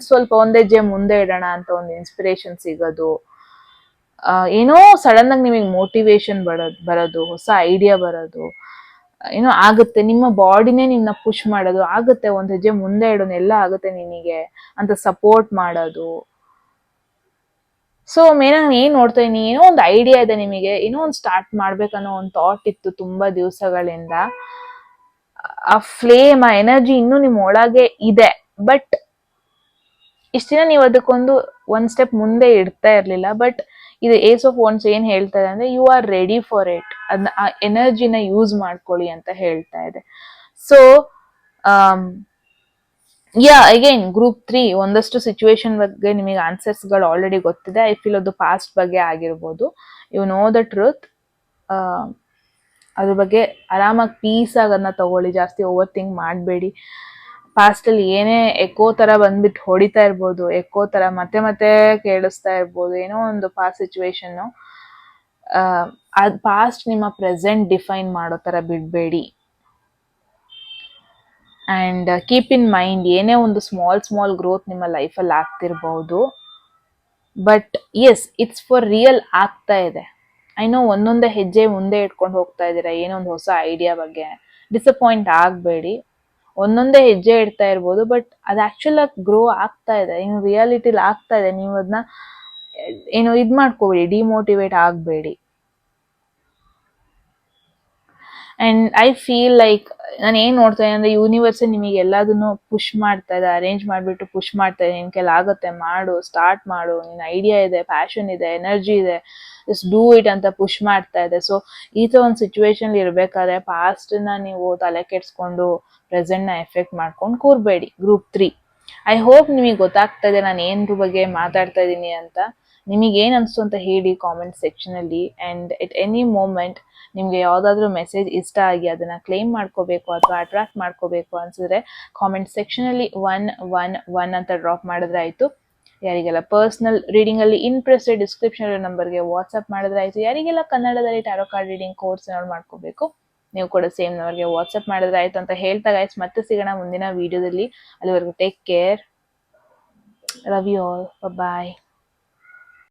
ಸ್ವಲ್ಪ ಒಂದ್ ಹೆಜ್ಜೆ ಮುಂದೆ ಇಡೋಣ ಅಂತ ಒಂದು ಇನ್ಸ್ಪಿರೇಷನ್ ಸಿಗೋದು, ಏನೋ ಸಡನ್ ಆಗಿ ನಿಮಗೆ ಮೋಟಿವೇಶನ್ ಬರೋದು, ಹೊಸ ಐಡಿಯಾ ಬರೋದು ಆಗುತ್ತೆ. ನಿಮ್ಮ ಬಾಡಿನೇ ನಿಮ್ನ ಪುಷ್ ಮಾಡೋದು, ಆಗುತ್ತೆ ಒಂದ್ ಹೆಜ್ಜೆ ಮುಂದೆ ಇಡೋದು, ಎಲ್ಲ ಆಗುತ್ತೆ ನಿನಗೆ ಅಂತ ಸಪೋರ್ಟ್ ಮಾಡೋದು. ಸೊ ಮೇನಾಗಿ ಏನ್ ನೋಡ್ತಾ ಇದೀನಿ, ಏನೋ ಒಂದು ಐಡಿಯಾ ಇದೆ ನಿಮಗೆ, ಏನೋ ಒಂದು ಸ್ಟಾರ್ಟ್ ಮಾಡ್ಬೇಕನ್ನೋ ಒಂದು ಥಾಟ್ ಇತ್ತು ತುಂಬಾ ದಿವಸಗಳಿಂದ. ಆ ಫ್ಲೇಮ್, ಆ ಎನರ್ಜಿ ಇನ್ನೂ ನಿಮ್ ಒಳಗೆ ಇದೆ, ಬಟ್ ಇಷ್ಟ ದಿನ ನೀವು ಅದಕ್ಕೊಂದು ಒಂದ್ ಸ್ಟೆಪ್ ಮುಂದೆ ಇಡ್ತಾ ಇರ್ಲಿಲ್ಲ. ಬಟ್ ಇದು ಏಸ್ ಆಫ್ ವಾಂಡ್ಸ್ ಏನ್ ಹೇಳ್ತಾ ಇದೆ ಅಂದ್ರೆ, you are ready for it, ಅದನ್ನ ಆ ಎನರ್ಜಿನ ಯೂಸ್ ಮಾಡ್ಕೊಳ್ಳಿ ಅಂತ ಹೇಳ್ತಾ ಇದೆ. ಸೊ ಅಗೈನ್ ಗ್ರೂಪ್ 3 ಒಂದಷ್ಟು ಸಿಚುವೇಶನ್ ಬಗ್ಗೆ ನಿಮಗೆ ಆನ್ಸರ್ಸ್ ಗಳು ಆಲ್ರೆಡಿ ಗೊತ್ತಿದೆ. ಐ ಫೀಲ್ ಅದು ಪಾಸ್ಟ್ ಬಗ್ಗೆ ಆಗಿರ್ಬೋದು. You know the truth. ಅದ್ರ ಬಗ್ಗೆ ಆರಾಮಾಗಿ ಪೀಸ್ ಆಗಿ ಅದನ್ನ ತಗೊಳ್ಳಿ, ಜಾಸ್ತಿ ಓವರ್ ಥಿಂಕ್ ಮಾಡಬೇಡಿ. ಪಾಸ್ಟ್ ಅಲ್ಲಿ ಏನೇ ಎಕೋ ತರ ಬಂದ್ಬಿಟ್ಟು ಹೊಡಿತಾ ಇರ್ಬೋದು, ಎಕೋ ತರ ಮತ್ತೆ ಮತ್ತೆ ಕೇಳಿಸ್ತಾ ಇರ್ಬೋದು, ಏನೋ ಒಂದು ಪಾಸ್ಟ್ ಸಿಚುವೇಶನ್. ಅದ್ ಪಾಸ್ಟ್ ನಿಮ್ಮ ಪ್ರೆಸೆಂಟ್ ಡಿಫೈನ್ ಮಾಡೋ ತರ ಬಿಡ್ಬೇಡಿ. ಅಂಡ್ ಕೀಪ್ ಇನ್ ಮೈಂಡ್, ಏನೇ ಒಂದು ಸ್ಮಾಲ್ ಗ್ರೋತ್ ನಿಮ್ಮ ಲೈಫಲ್ಲಿ ಆಗ್ತಿರ್ಬಹುದು, but as it's for real ಆಗ್ತಾ ಇದೆ. ಐ ನೋ ಒಂದೊಂದೇ ಹೆಜ್ಜೆ ಮುಂದೆ ಇಟ್ಕೊಂಡು ಹೋಗ್ತಾ ಇದ್ದೀರಾ ಏನೋ ಒಂದು ಹೊಸ ಐಡಿಯಾ ಬಗ್ಗೆ. ಡಿಸಪಾಯಿಂಟ್ ಆಗಬೇಡಿ, ಒಂದೊಂದೇ ಹೆಜ್ಜೆ ಇಡ್ತಾ ಇರ್ಬೋದು, ಬಟ್ ಅದು ಆಕ್ಚುಲ್ ಆಗಿ ಗ್ರೋ ಆಗ್ತಾ ಇದೆ, ಇನ್ನು ರಿಯಾಲಿಟಿಲಿ ಆಗ್ತಾ ಇದೆ. ನೀವು ಅದನ್ನ ಇದ್ ಮಾಡ್ಕೋಬೇಡಿ, ಡಿಮೋಟಿವೇಟ್ ಆಗಬೇಡಿ. ಅಂಡ್ ಐ ಫೀಲ್ ಲೈಕ್ ನಾನು ಏನ್ ನೋಡ್ತಾ ಇದ್ದೀನಿ ಅಂದ್ರೆ, ಯೂನಿವರ್ಸ್ ನಿಮಗೆ ಎಲ್ಲದನ್ನು ಪುಷ್ ಮಾಡ್ತಾ ಇದೆ, ಅರೇಂಜ್ ಮಾಡಿಬಿಟ್ಟು ಪುಷ್ ಮಾಡ್ತಾ ಇದೆ. ನಿನ್ ಕೈಲಿ ಆಗುತ್ತೆ, ಮಾಡು, ಸ್ಟಾರ್ಟ್ ಮಾಡು, ನಿನ್ ಐಡಿಯಾ ಇದೆ, ಪ್ಯಾಷನ್ ಇದೆ, ಎನರ್ಜಿ ಇದೆ, ಜಸ್ಟ್ ಡೂ ಇಟ್ ಅಂತ ಪುಷ್ ಮಾಡ್ತಾ ಇದೆ. ಸೊ ಈ ತರ ಒಂದು ಸಿಚುವೇಶನ್ ಇರ್ಬೇಕಾದ್ರೆ ಪಾಸ್ಟ್ ನ ನೀವು ತಲೆ ಕೆಡ್ಸ್ಕೊಂಡು ಪ್ರೆಸೆಂಟ್ ನ ಎಫೆಕ್ಟ್ ಮಾಡ್ಕೊಂಡು ಕೂರ್ಬೇಡಿ. ಗ್ರೂಪ್ 3 ಐ ಹೋಪ್ ನಿಮಗೆ ಗೊತ್ತಾಗ್ತಾ ಇದೆ ನಾನು ಏನ್ರ ಬಗ್ಗೆ ಮಾತಾಡ್ತಾ ಇದ್ದೀನಿ ಅಂತ. ನಿಮಗೆ ಏನ್ ಅನ್ಸ್ತು ಅಂತ ಹೇಳಿ ಕಾಮೆಂಟ್ ಸೆಕ್ಷನ್ ಅಲ್ಲಿ. ಅಂಡ್ ಎಟ್ ಎನಿ ಮೂಮೆಂಟ್ ನಿಮ್ಗೆ ಯಾವ್ದಾದ್ರು ಮೆಸೇಜ್ ಇಷ್ಟ ಆಗಿ ಅದನ್ನ ಕ್ಲೇಮ್ ಮಾಡ್ಕೋಬೇಕು ಅಥವಾ ಅಟ್ರಾಕ್ಟ್ ಮಾಡ್ಕೋಬೇಕು ಅನ್ಸಿದ್ರೆ ಕಾಮೆಂಟ್ ಸೆಕ್ಷನ್ ಅಲ್ಲಿ 111 ಅಂತ ಡ್ರಾಪ್ ಮಾಡಿದ್ರೆ ಆಯ್ತು. ಯಾರಿಗೆಲ್ಲ ಪರ್ಸನಲ್ ರೀಡಿಂಗ್ ಅಲ್ಲಿ ಇಂಟ್ರೆಸ್ಟ್ ಡಿಸ್ಕ್ರಿಪ್ಷನ್ ನಂಬರ್ಗೆ ವಾಟ್ಸ್ಆಪ್ ಮಾಡಿದ್ರೆ ಆಯ್ತು. ಯಾರಿಗೆಲ್ಲ ಕನ್ನಡದಲ್ಲಿ ಟ್ಯಾರೋ ಕಾರ್ಡ್ ರೀಡಿಂಗ್ ಕೋರ್ಸ್ ಮಾಡ್ಕೋಬೇಕು, ನೀವು ಕೂಡ ಸೇಮ್ ನಂಬರ್ಗೆ ವಾಟ್ಸ್ಆಪ್ ಮಾಡಿದ್ರೆ ಆಯ್ತು ಅಂತ ಹೇಳ್ತಾ ಗೈಸ್ ಮತ್ತೆ ಸಿಗೋಣ ಮುಂದಿನ ವಿಡಿಯೋದಲ್ಲಿ. ಅಲ್ಲಿವರೆಗೂ take care, love you all, bye.